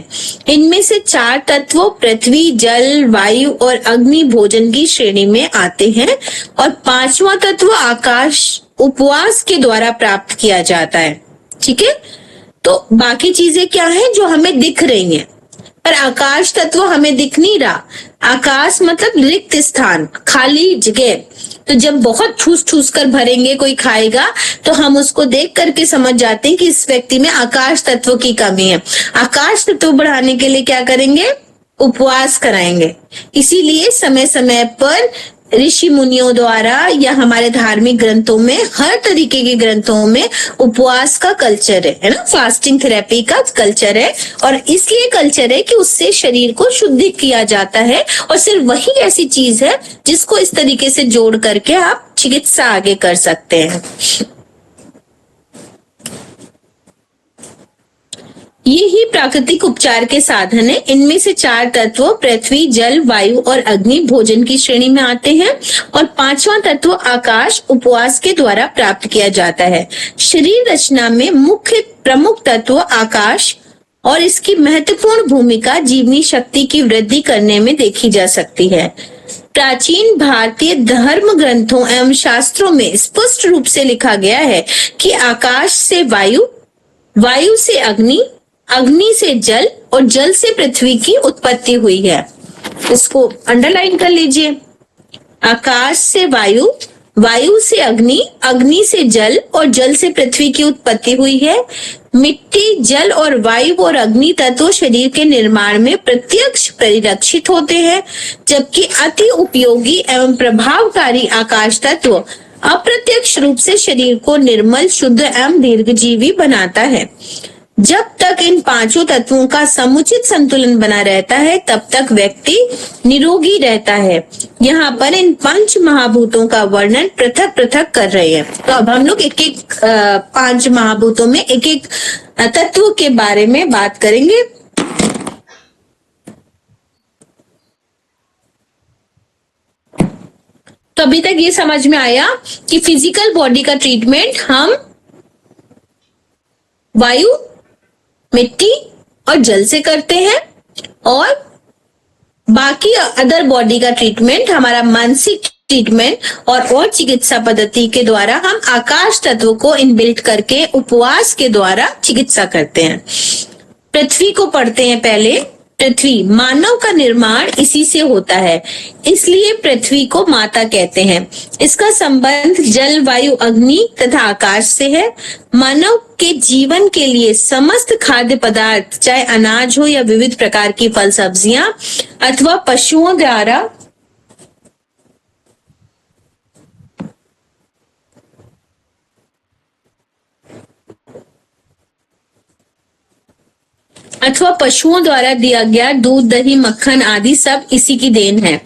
इनमें से 4 तत्व पृथ्वी, जल, वायु और अग्नि भोजन की श्रेणी में आते हैं और 5वां तत्व आकाश उपवास के द्वारा प्राप्त किया जाता है। ठीक है, तो बाकी चीजें क्या है जो हमें दिख रही हैं, पर आकाश तत्व हमें दिख नहीं रहा। आकाश मतलब रिक्त स्थान, खाली जगह। तो जब बहुत ठूस ठूस कर भरेंगे, कोई खाएगा तो हम उसको देख करके समझ जाते हैं कि इस व्यक्ति में आकाश तत्व की कमी है। आकाश तत्व बढ़ाने के लिए क्या करेंगे? उपवास कराएंगे। इसीलिए समय समय पर ऋषि मुनियों द्वारा या हमारे धार्मिक ग्रंथों में, हर तरीके के ग्रंथों में उपवास का कल्चर है ना, फास्टिंग थेरेपी का कल्चर है। और इसलिए कल्चर है कि उससे शरीर को शुद्धि किया जाता है। और सिर्फ वही ऐसी चीज है जिसको इस तरीके से जोड़ करके आप चिकित्सा आगे कर सकते हैं। ये ही प्राकृतिक उपचार के साधन है। इनमें से 4 तत्व पृथ्वी, जल, वायु और अग्नि भोजन की श्रेणी में आते हैं और 5वां तत्व आकाश उपवास के द्वारा प्राप्त किया जाता है। शरीर रचना में मुख्य प्रमुख तत्व आकाश और इसकी महत्वपूर्ण भूमिका जीवनी शक्ति की वृद्धि करने में देखी जा सकती है। प्राचीन भारतीय धर्म ग्रंथों एवं शास्त्रों में स्पष्ट रूप से लिखा गया है कि आकाश से वायु, वायु से अग्नि, अग्नि से जल और जल से पृथ्वी की उत्पत्ति हुई है। इसको अंडरलाइन कर लीजिए। आकाश से वायु, वायु से अग्नि, अग्नि से जल और जल से पृथ्वी की उत्पत्ति हुई है। मिट्टी, जल और वायु और अग्नि तत्व शरीर के निर्माण में प्रत्यक्ष परिलक्षित होते हैं, जबकि अति उपयोगी एवं प्रभावकारी आकाश तत्व अप्रत्यक्ष रूप से शरीर को निर्मल, शुद्ध एवं दीर्घजीवी बनाता है। जब तक इन 5 तत्वों का समुचित संतुलन बना रहता है, तब तक व्यक्ति निरोगी रहता है। यहाँ पर इन 5 महाभूतों का वर्णन पृथक पृथक कर रहे हैं। तो अब हम लोग एक एक 5 महाभूतों में एक एक तत्व के बारे में बात करेंगे। तो अभी तक ये समझ में आया कि फिजिकल बॉडी का ट्रीटमेंट हम वायु, मिट्टी और जल से करते हैं और बाकी अदर बॉडी का ट्रीटमेंट, हमारा मानसिक ट्रीटमेंट और चिकित्सा पद्धति के द्वारा हम आकाश तत्व को इनबिल्ट करके उपवास के द्वारा चिकित्सा करते हैं। पृथ्वी को पढ़ते हैं पहले। पृथ्वी, मानव का निर्माण इसी से होता है, इसलिए पृथ्वी को माता कहते हैं। इसका संबंध जल, वायु, अग्नि तथा आकाश से है। मानव के जीवन के लिए समस्त खाद्य पदार्थ, चाहे अनाज हो या विविध प्रकार की फल सब्जियां, अथवा पशुओं द्वारा दिया गया दूध, दही, मक्खन आदि सब इसी की देन है।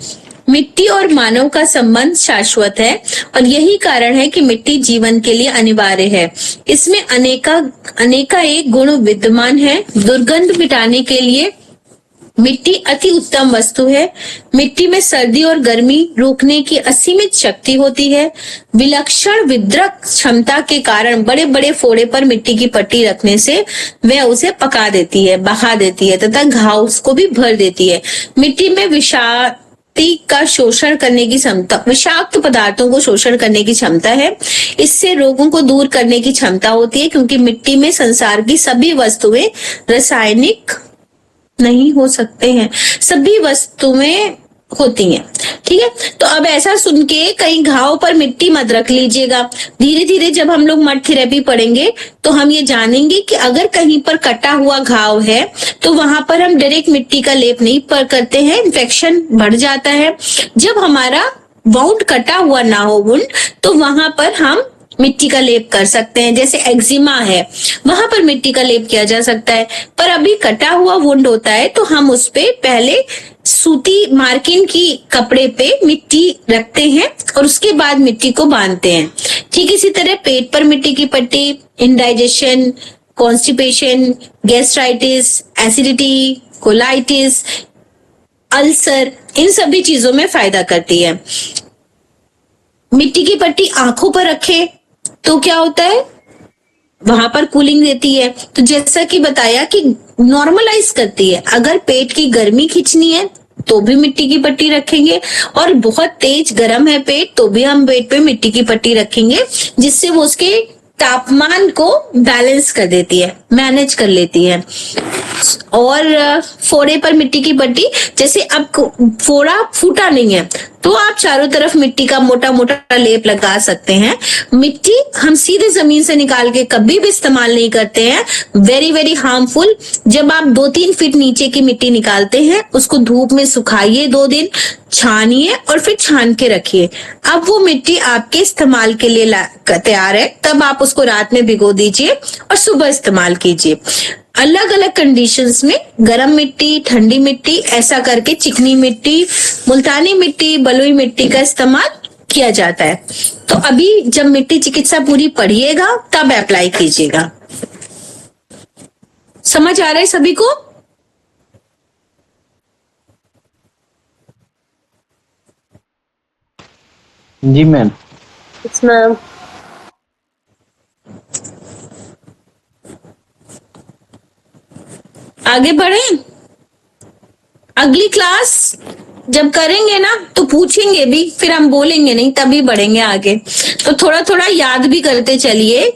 मिट्टी और मानव का संबंध शाश्वत है और यही कारण है कि मिट्टी जीवन के लिए अनिवार्य है। इसमें अनेका एक गुण विद्यमान है। दुर्गंध मिटाने के लिए मिट्टी अति उत्तम वस्तु है। मिट्टी में सर्दी और गर्मी रोकने की असीमित शक्ति होती है। विलक्षण विद्रक क्षमता के कारण बड़े बड़े फोड़े पर मिट्टी की पट्टी रखने से वह उसे पका देती है, बहा देती है तथा घाव को भी भर देती है। मिट्टी में का शोषण करने की क्षमता, विषाक्त पदार्थों को शोषण करने की क्षमता है। इससे रोगों को दूर करने की क्षमता होती है, क्योंकि मिट्टी में संसार की सभी वस्तुएं रासायनिक नहीं हो सकते हैं, सभी वस्तुएं होती हैं। ठीक है, तो अब ऐसा सुन के कहीं घाव पर मिट्टी मत रख लीजिएगा। धीरे धीरे जब हम लोग मड थेरेपी पढ़ेंगे तो हम ये जानेंगे कि अगर कहीं पर कटा हुआ घाव है तो वहां पर हम डायरेक्ट मिट्टी का लेप नहीं करते हैं, इन्फेक्शन बढ़ जाता है। जब हमारा वाउंड कटा हुआ ना हो वुंड, तो वहां पर हम मिट्टी का लेप कर सकते हैं। जैसे एक्जिमा है वहां पर मिट्टी का लेप किया जा सकता है। पर अभी कटा हुआ वुंड होता है तो हम उस पे पहले सूती मार्किन की कपड़े पे मिट्टी रखते हैं और उसके बाद मिट्टी को बांधते हैं। ठीक इसी तरह पेट पर मिट्टी की पट्टी indigestion, constipation, gastritis, acidity, colitis, ulcer, इन सभी चीजों में फायदा करती है। मिट्टी की पट्टी आंखों पर रखे तो क्या होता है, वहां पर कूलिंग देती है। तो जैसा कि बताया कि नॉर्मलाइज करती है। अगर पेट की गर्मी खींचनी है तो भी मिट्टी की पट्टी रखेंगे, और बहुत तेज गर्म है पेट तो भी हम पेट पे मिट्टी की पट्टी रखेंगे, जिससे वो उसके तापमान को बैलेंस कर देती है, मैनेज कर लेती है। और फोड़े पर मिट्टी की पट्टी, जैसे अब फोड़ा फूटा नहीं है तो आप चारों तरफ मिट्टी का मोटा मोटा लेप लगा सकते हैं। मिट्टी हम सीधे जमीन से निकाल के कभी भी इस्तेमाल नहीं करते हैं, वेरी वेरी हार्मफुल। जब आप 2-3 फीट नीचे की मिट्टी निकालते हैं उसको धूप में सुखाइए 2 दिन, छानिए और फिर छान के रखिए। अब वो मिट्टी आपके इस्तेमाल के लिए तैयार है, तब आप उसको रात में भिगो दीजिए और सुबह इस्तेमाल कीजिए। अलग अलग कंडीशंस में गरम मिट्टी, ठंडी मिट्टी, ऐसा करके चिकनी मिट्टी, मुल्तानी मिट्टी, बलुई मिट्टी का इस्तेमाल किया जाता है। तो अभी जब मिट्टी चिकित्सा पूरी पढ़िएगा तब अप्लाई कीजिएगा। समझ आ रहा है सभी को? जी मैम। Yes ma'am. आगे बढ़े। अगली क्लास जब करेंगे ना तो पूछेंगे भी, फिर हम बोलेंगे नहीं, तभी बढ़ेंगे आगे। तो थोड़ा थोड़ा याद भी करते चलिए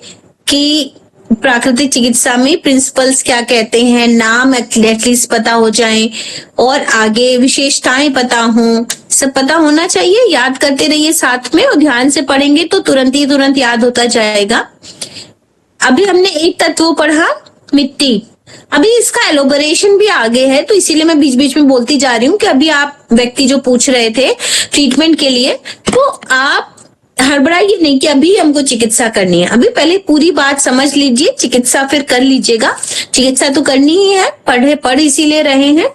कि प्राकृतिक चिकित्सा में प्रिंसिपल्स क्या कहते हैं, नाम एटलीस्ट पता हो जाए और आगे विशेषताएं पता हो, सब पता होना चाहिए। याद करते रहिए साथ में, और ध्यान से पढ़ेंगे तो तुरंत याद होता जाएगा। अभी हमने एक तत्व पढ़ा, मिट्टी। अभी इसका एलोबरेशन भी आगे है, तो इसीलिए मैं बीच बीच में बोलती जा रही हूँ कि अभी आप व्यक्ति जो पूछ रहे थे ट्रीटमेंट के लिए, तो आप हड़बड़ाइए नहीं कि अभी हमको चिकित्सा करनी है। अभी पहले पूरी बात समझ लीजिए, चिकित्सा फिर कर लीजिएगा। चिकित्सा तो करनी ही है, पढ़ इसीलिए रहे हैं।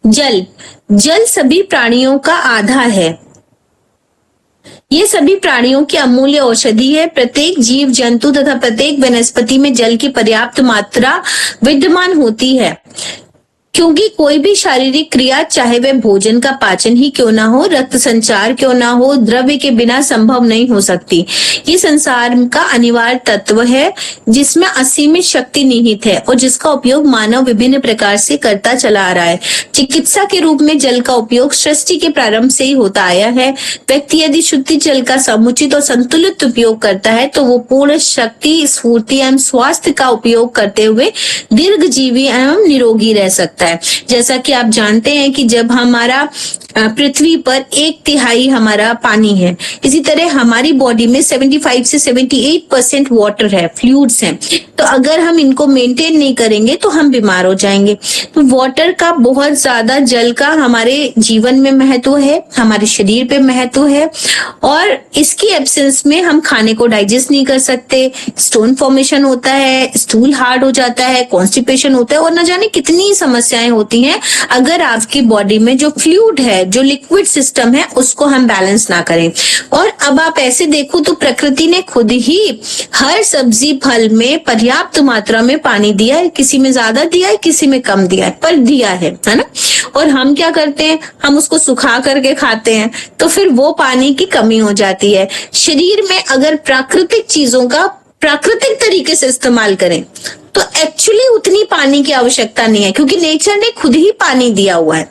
जल सभी प्राणियों का आधार है। ये सभी प्राणियों की अमूल्य औषधि है। प्रत्येक जीव जंतु तथा प्रत्येक वनस्पति में जल की पर्याप्त मात्रा विद्यमान होती है, क्योंकि कोई भी शारीरिक क्रिया, चाहे वह भोजन का पाचन ही क्यों ना हो, रक्त संचार क्यों ना हो, द्रव्य के बिना संभव नहीं हो सकती। ये संसार का अनिवार्य तत्व है जिसमें असीमित शक्ति निहित है और जिसका उपयोग मानव विभिन्न प्रकार से करता चला आ रहा है। चिकित्सा के रूप में जल का उपयोग सृष्टि के प्रारंभ से ही होता आया है। व्यक्ति यदि शुद्ध जल का समुचित और संतुलित उपयोग करता है तो वो पूर्ण शक्ति, स्फूर्ति एवं स्वास्थ्य का उपयोग करते हुए दीर्घजीवी एवं निरोगी रह सकता है। जैसा कि आप जानते हैं कि जब हमारा पृथ्वी पर 1/3 हमारा पानी है, इसी तरह हमारी बॉडी में 75 से 78% वाटर है, फ्लूइड्स हैं। तो अगर हम इनको मेंटेन नहीं करेंगे तो हम बीमार हो जाएंगे। तो वाटर का बहुत ज्यादा, जल का हमारे जीवन में महत्व है, हमारे शरीर पे महत्व है, और इसकी एब्सेंस में हम खाने को डाइजेस्ट नहीं कर सकते, स्टोन फॉर्मेशन होता है, स्टूल हार्ड हो जाता है, कॉन्स्टिपेशन होता है, और न जाने कितनी समस्याएं होती हैं अगर आपकी बॉडी में जो फ्लूइड है, जो लिक्विड सिस्टम है, उसको हम बैलेंस ना करें। और अब आप ऐसे देखो तो प्रकृति ने खुद ही हर सब्जी फल में पर्याप्त मात्रा में पानी दिया है, किसी में ज्यादा दिया है, किसी में कम दिया है, पर दिया है ना। और हम क्या करते हैं, हम उसको सुखा करके खाते हैं, तो फिर वो पानी की कमी हो जाती है। शरीर में अगर प्राकृतिक चीजों का प्राकृतिक तरीके से इस्तेमाल करें तो एक्चुअली उतनी पानी की आवश्यकता नहीं है, क्योंकि नेचर ने खुद ही पानी दिया हुआ है।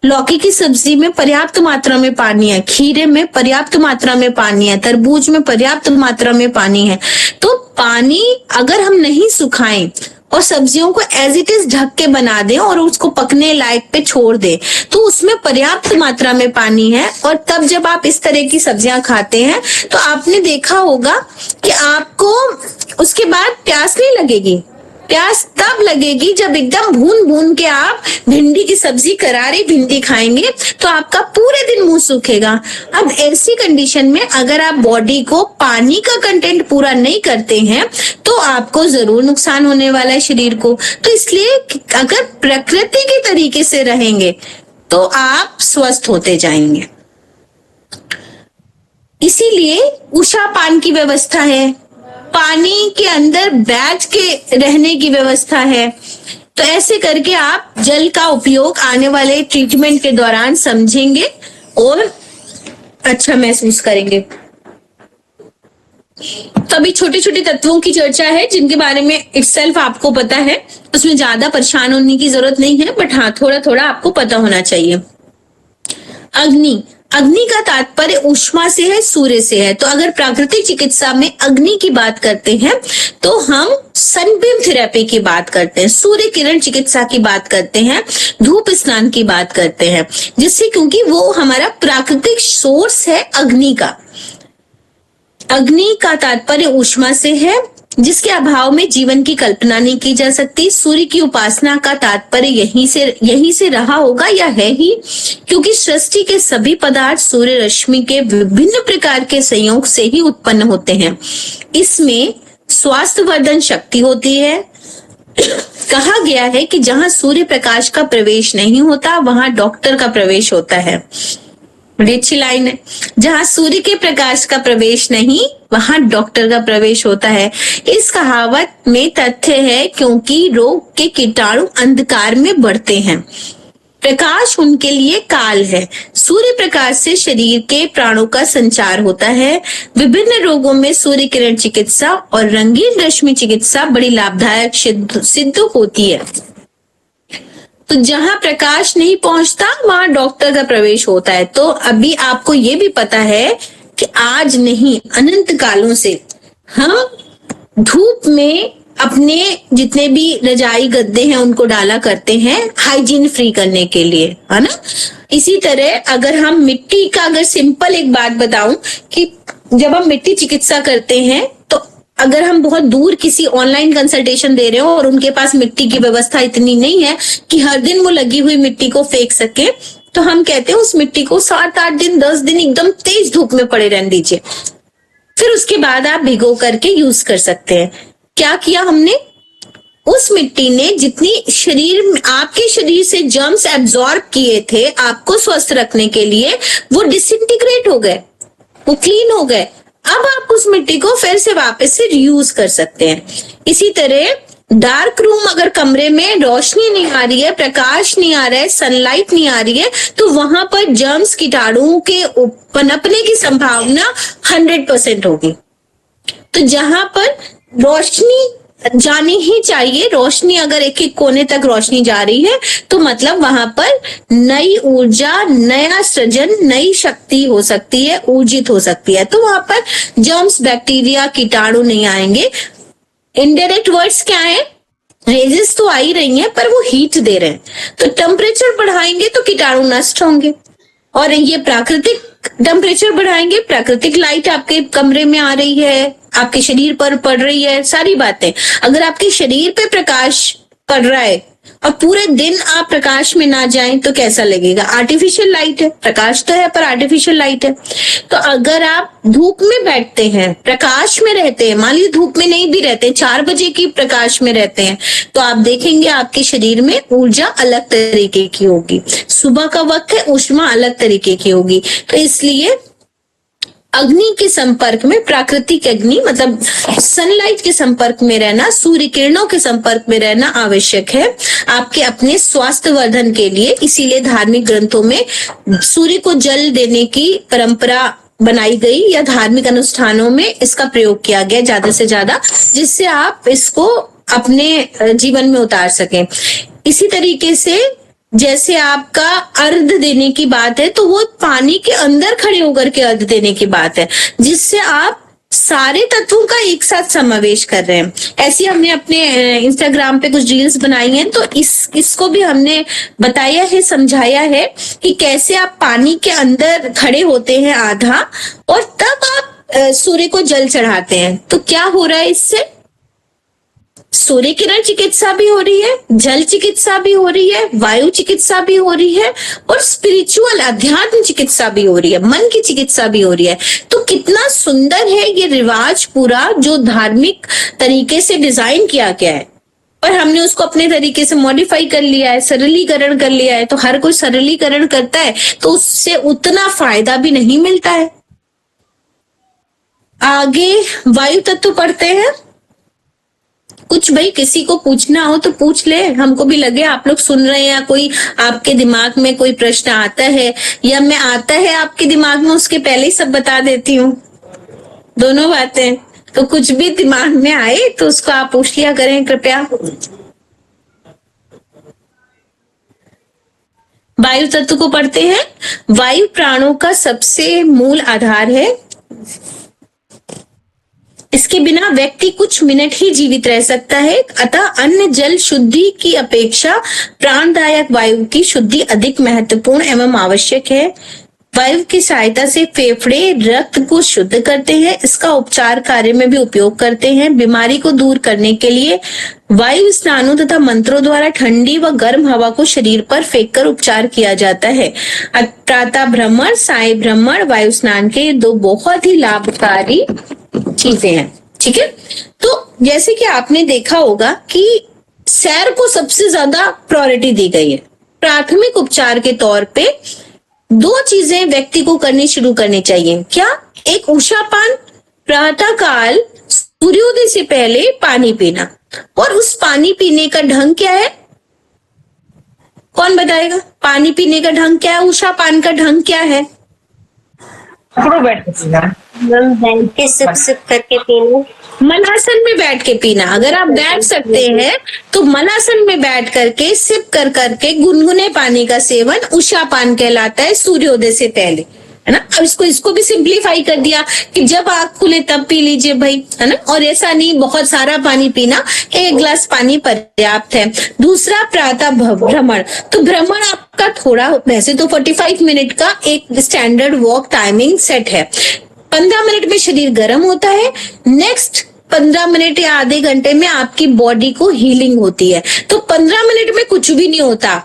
लौकी की सब्जी में पर्याप्त मात्रा में पानी है, खीरे में पर्याप्त मात्रा में पानी है, तरबूज में पर्याप्त मात्रा में पानी है। तो पानी अगर हम नहीं सुखाएं और सब्जियों को एज इट इज ढक के बना दें और उसको पकने लायक पे छोड़ दें, तो उसमें पर्याप्त मात्रा में पानी है। और तब जब आप इस तरह की सब्जियां खाते हैं तो आपने देखा होगा कि आपको उसके बाद प्यास नहीं लगेगी, प्यास तब लगेगी जब एकदम भून भून के आप भिंडी की सब्जी, करारी भिंडी खाएंगे तो आपका पूरे दिन मुंह सूखेगा। अब ऐसी कंडीशन में अगर आप बॉडी को पानी का कंटेंट पूरा नहीं करते हैं तो आपको जरूर नुकसान होने वाला है शरीर को। तो इसलिए अगर प्रकृति के तरीके से रहेंगे तो आप स्वस्थ होते जाएंगे। इसीलिए उषा पान की व्यवस्था है, पानी के अंदर बैठ के रहने की व्यवस्था है। तो ऐसे करके आप जल का उपयोग आने वाले ट्रीटमेंट के दौरान समझेंगे और अच्छा महसूस करेंगे। तो अभी छोटे छोटे तत्वों की चर्चा है जिनके बारे में इटसेल्फ आपको पता है, उसमें ज्यादा परेशान होने की जरूरत नहीं है, बट हाँ थोड़ा थोड़ा आपको पता होना चाहिए। अग्नि, अग्नि का तात्पर्य ऊष्मा से है, सूर्य से है। तो अगर प्राकृतिक चिकित्सा में अग्नि की बात करते हैं तो हम सनबीम थेरेपी की बात करते हैं, सूर्य किरण चिकित्सा की बात करते हैं, धूप स्नान की बात करते हैं, जिससे क्योंकि वो हमारा प्राकृतिक सोर्स है अग्नि का। अग्नि का तात्पर्य ऊष्मा से है, जिसके अभाव में जीवन की कल्पना नहीं की जा सकती। सूर्य की उपासना का तात्पर्य यहीं से रहा होगा या है ही, क्योंकि सृष्टि के सभी पदार्थ सूर्य रश्मि के विभिन्न प्रकार के संयोग से ही उत्पन्न होते हैं। इसमें स्वास्थ्यवर्धन शक्ति होती है। कहा गया है कि जहां सूर्य प्रकाश का प्रवेश नहीं होता वहां डॉक्टर का प्रवेश होता है। बड़ी अच्छी लाइन है, जहां सूर्य के प्रकाश का प्रवेश नहीं वहां डॉक्टर का प्रवेश होता है। इस कहावत में तथ्य है, क्योंकि रोग के कीटाणु अंधकार में बढ़ते हैं। प्रकाश उनके लिए काल है। सूर्य प्रकाश से शरीर के प्राणों का संचार होता है। विभिन्न रोगों में सूर्य किरण चिकित्सा और रंगीन रश्मि चिकित्सा बड़ी लाभदायक सिद्ध होती है। तो जहां प्रकाश नहीं पहुंचता वहां डॉक्टर का प्रवेश होता है। तो अभी आपको ये भी पता है कि आज नहीं अनंत कालों से हम धूप में अपने जितने भी रजाई गद्दे हैं उनको डाला करते हैं हाइजीन फ्री करने के लिए, है ना। इसी तरह अगर हम मिट्टी का, अगर सिंपल एक बात बताऊं कि जब हम मिट्टी चिकित्सा करते हैं तो अगर हम बहुत दूर किसी ऑनलाइन कंसल्टेशन दे रहे हो और उनके पास मिट्टी की व्यवस्था इतनी नहीं है कि हर दिन वो लगी हुई मिट्टी को फेंक सके, तो हम कहते हैं उस मिट्टी को 7-8 दिन 10 दिन एकदम तेज धूप में पड़े रहने दीजिए, फिर उसके बाद आप भिगो करके यूज कर सकते हैं। क्या किया हमने, उस मिट्टी ने जितनी आपके शरीर से जर्म्स एब्जॉर्ब किए थे आपको स्वस्थ रखने के लिए, वो डिसइंटीग्रेट हो गए, वो क्लीन हो गए। अब आप उस मिट्टी को फिर से वापस से रीयूज कर सकते हैं। इसी तरह डार्क रूम, अगर कमरे में रोशनी नहीं आ रही है, प्रकाश नहीं आ रहा है, सनलाइट नहीं आ रही है, तो वहां पर जर्म्स कीटाणुओं के पनपने की संभावना 100% होगी। तो जहां पर रोशनी जानी ही चाहिए, रोशनी अगर एक एक कोने तक रोशनी जा रही है तो मतलब वहां पर नई ऊर्जा, नया सृजन, नई शक्ति हो सकती है, ऊर्जित हो सकती है। तो वहां पर जर्म्स, बैक्टीरिया, कीटाणु नहीं आएंगे। इनडायरेक्ट वर्ड्स क्या है, रेजेस तो आ ही रही हैं पर वो हीट दे रहे हैं, तो टेम्परेचर बढ़ाएंगे तो कीटाणु नष्ट होंगे। और ये प्राकृतिक टेम्परेचर बढ़ाएंगे, प्राकृतिक लाइट आपके कमरे में आ रही है, आपके शरीर पर पड़ रही है, सारी बातें। अगर आपके शरीर पे प्रकाश पड़ रहा है और पूरे दिन आप प्रकाश में ना जाएं तो कैसा लगेगा। आर्टिफिशियल लाइट है, प्रकाश तो है पर आर्टिफिशियल लाइट है। तो अगर आप धूप में बैठते हैं, प्रकाश में रहते हैं, मान लीजिए धूप में नहीं भी रहते, 4 बजे की प्रकाश में रहते हैं, तो आप देखेंगे आपके शरीर में ऊर्जा अलग तरीके की होगी। सुबह का वक्त है, ऊष्मा अलग तरीके की होगी। तो इसलिए अग्नि के संपर्क में, प्राकृतिक अग्नि मतलब सनलाइट के संपर्क में रहना, सूर्य किरणों के संपर्क में रहना आवश्यक है आपके अपने स्वास्थ्य वर्धन के लिए। इसीलिए धार्मिक ग्रंथों में सूर्य को जल देने की परंपरा बनाई गई या धार्मिक अनुष्ठानों में इसका प्रयोग किया गया ज्यादा से ज्यादा, जिससे आप इसको अपने जीवन में उतार सकें। इसी तरीके से जैसे आपका अर्घ देने की बात है तो वो पानी के अंदर खड़े होकर के अर्घ देने की बात है, जिससे आप सारे तत्वों का एक साथ समावेश कर रहे हैं। ऐसे हमने अपने इंस्टाग्राम पे कुछ रील्स बनाई हैं, तो इसको भी हमने बताया है, समझाया है कि कैसे आप पानी के अंदर खड़े होते हैं आधा, और तब आप सूर्य को जल चढ़ाते हैं। तो क्या हो रहा है इससे, सूर्य किरण चिकित्सा भी हो रही है, जल चिकित्सा भी हो रही है, वायु चिकित्सा भी हो रही है, और स्पिरिचुअल अध्यात्म चिकित्सा भी हो रही है, मन की चिकित्सा भी हो रही है। तो कितना सुंदर है ये रिवाज पूरा, जो धार्मिक तरीके से डिजाइन किया गया है, पर हमने उसको अपने तरीके से मॉडिफाई कर लिया है, सरलीकरण कर लिया है। तो हर कोई सरलीकरण करता है तो उससे उतना फायदा भी नहीं मिलता है। आगे वायु तत्व पढ़ते हैं। कुछ भाई किसी को पूछना हो तो पूछ ले, हमको भी लगे आप लोग सुन रहे हैं, या कोई आपके दिमाग में कोई प्रश्न आता है या मैं आता है आपके दिमाग में, उसके पहले ही सब बता देती हूँ, दोनों बातें। तो कुछ भी दिमाग में आए तो उसको आप पूछ लिया करें कृपया। वायु तत्व को पढ़ते हैं। वायु प्राणों का सबसे मूल आधार है। इसके बिना व्यक्ति कुछ मिनट ही जीवित रह सकता है, अतः अन्य जल शुद्धि की अपेक्षा प्राणदायक वायु की शुद्धि अधिक महत्वपूर्ण एवं आवश्यक है। वायु की सहायता से फेफड़े रक्त को शुद्ध करते हैं, इसका उपचार कार्य में भी उपयोग करते हैं। बीमारी को दूर करने के लिए वायु स्नानों तथा मंत्रों द्वारा ठंडी व गर्म हवा को शरीर पर फेंककर उपचार किया जाता है। प्रातः भ्रमण, साय भ्रमण, वायु स्नान के दो बहुत ही लाभकारी चीजें हैं। ठीक है, तो जैसे कि आपने देखा होगा कि सैर को सबसे ज्यादा प्रायोरिटी दी गई है। प्राथमिक उपचार के तौर पे दो चीजें व्यक्ति को करनी शुरू करनी चाहिए। क्या? एक उषापान, प्रातः काल सूर्योदय से पहले पानी पीना। और उस पानी पीने का ढंग क्या है? कौन बताएगा? पानी पीने का ढंग क्या है? उषापान का ढंग क्या है? बैठ के सिप सिप करके पीना, मनासन में बैठ के पीना। अगर आप बैठ सकते हैं तो मनासन में बैठ करके सिप कर करके गुनगुने पानी का सेवन उषापान कहलाता है, सूर्योदय से पहले, है ना। अब इसको भी सिंप्लीफाई कर दिया कि जब आग खुले तब पी लीजिए भाई, है ना। और ऐसा नहीं बहुत सारा पानी पीना, 1 गिलास पानी पर्याप्त है। दूसरा प्रातः भ्रमण। तो भ्रमण आपका थोड़ा, वैसे तो 45 मिनट का एक स्टैंडर्ड वॉक टाइमिंग सेट है। 15 मिनट में शरीर गर्म होता है, नेक्स्ट 15 मिनट या आधे घंटे में आपकी बॉडी को हीलिंग होती है। तो 15 मिनट में कुछ भी नहीं होता,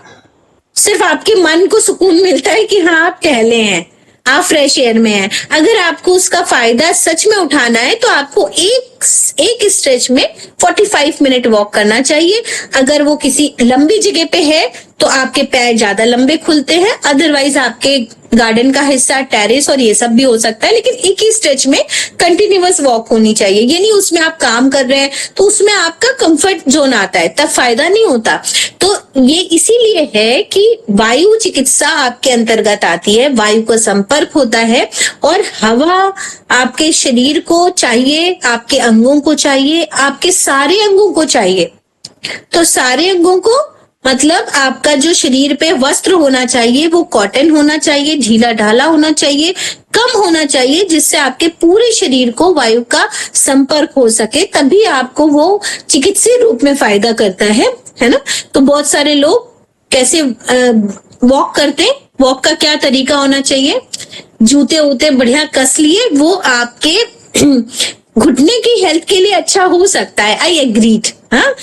सिर्फ आपके मन को सुकून मिलता है कि हाँ आप टहले हैं, आप फ्रेश एयर में हैं। अगर आपको उसका फायदा सच में उठाना है तो आपको एक स्ट्रेच में 45 मिनट वॉक करना चाहिए। अगर वो किसी लंबी जगह पे है तो आपके पैर ज्यादा लंबे खुलते हैं, अदरवाइज आपके गार्डन का हिस्सा, टेरेस और ये सब भी हो सकता है, लेकिन एक ही स्ट्रेच में कंटिन्यूअस वॉक होनी चाहिए। ये नहीं उसमें आप काम कर रहे हैं तो उसमें आपका कंफर्ट जोन आता है, तब फायदा नहीं होता। तो ये इसीलिए है कि वायु चिकित्सा आपके अंतर्गत आती है, वायु का संपर्क होता है और हवा आपके शरीर को चाहिए, आपके अंगों को चाहिए, आपके सारे अंगों को चाहिए। तो सारे अंगों को मतलब आपका जो शरीर पे वस्त्र होना चाहिए वो कॉटन होना चाहिए, ढीला ढाला होना चाहिए, कम होना चाहिए, जिससे आपके पूरे शरीर को वायु का संपर्क हो सके, तभी आपको वो चिकित्सीय रूप में फायदा करता है ना। तो बहुत सारे लोग कैसे वॉक करते हैं, वॉक का क्या तरीका होना चाहिए? जूते वूते बढ़िया कस लिए, वो आपके घुटने की हेल्थ के लिए अच्छा हो सकता है, आई एग्रीड। हाँ,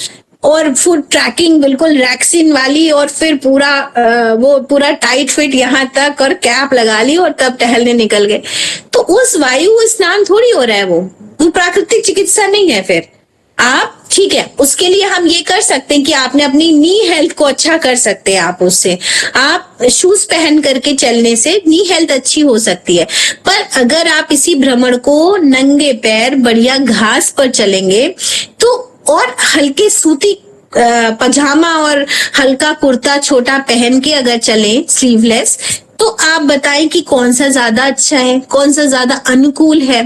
और फुट ट्रैकिंग बिल्कुल रैक्सिन वाली, और फिर वो पूरा टाइट फिट यहाँ तक और कैप लगा ली और तब टहलने निकल गए, तो उस वायु स्नान थोड़ी हो रहा है, वो प्राकृतिक चिकित्सा नहीं है। फिर आप ठीक है, उसके लिए हम ये कर सकते हैं कि आपने अपनी नी हेल्थ को अच्छा कर सकते हैं। आप उससे आप शूज पहन करके चलने से नी हेल्थ अच्छी हो सकती है। पर अगर आप इसी भ्रमण को नंगे पैर बढ़िया घास पर चलेंगे तो, और हल्के सूती पजामा और हल्का कुर्ता छोटा पहन के अगर चलें स्लीवलेस, तो आप बताएं कि कौन सा ज्यादा अच्छा है, कौन सा ज्यादा अनुकूल है।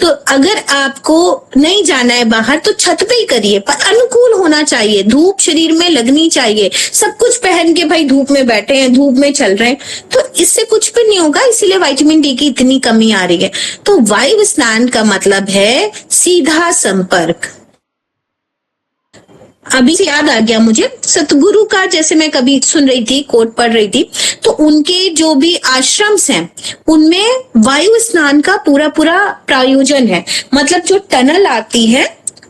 तो अगर आपको नहीं जाना है बाहर तो छत पे ही करिए, पर अनुकूल होना चाहिए, धूप शरीर में लगनी चाहिए। सब कुछ पहन के भाई धूप में बैठे हैं, धूप में चल रहे हैं, तो इससे कुछ भी नहीं होगा। इसीलिए विटामिन डी की इतनी कमी आ रही है। तो वायु स्नान का मतलब है सीधा संपर्क। अभी से याद आ गया मुझे, सतगुरु का जैसे मैं कभी सुन रही थी, कोट पढ़ रही थी, तो उनके जो भी आश्रम्स हैं उनमें वायु स्नान का पूरा प्रायोजन है। मतलब जो टनल आती है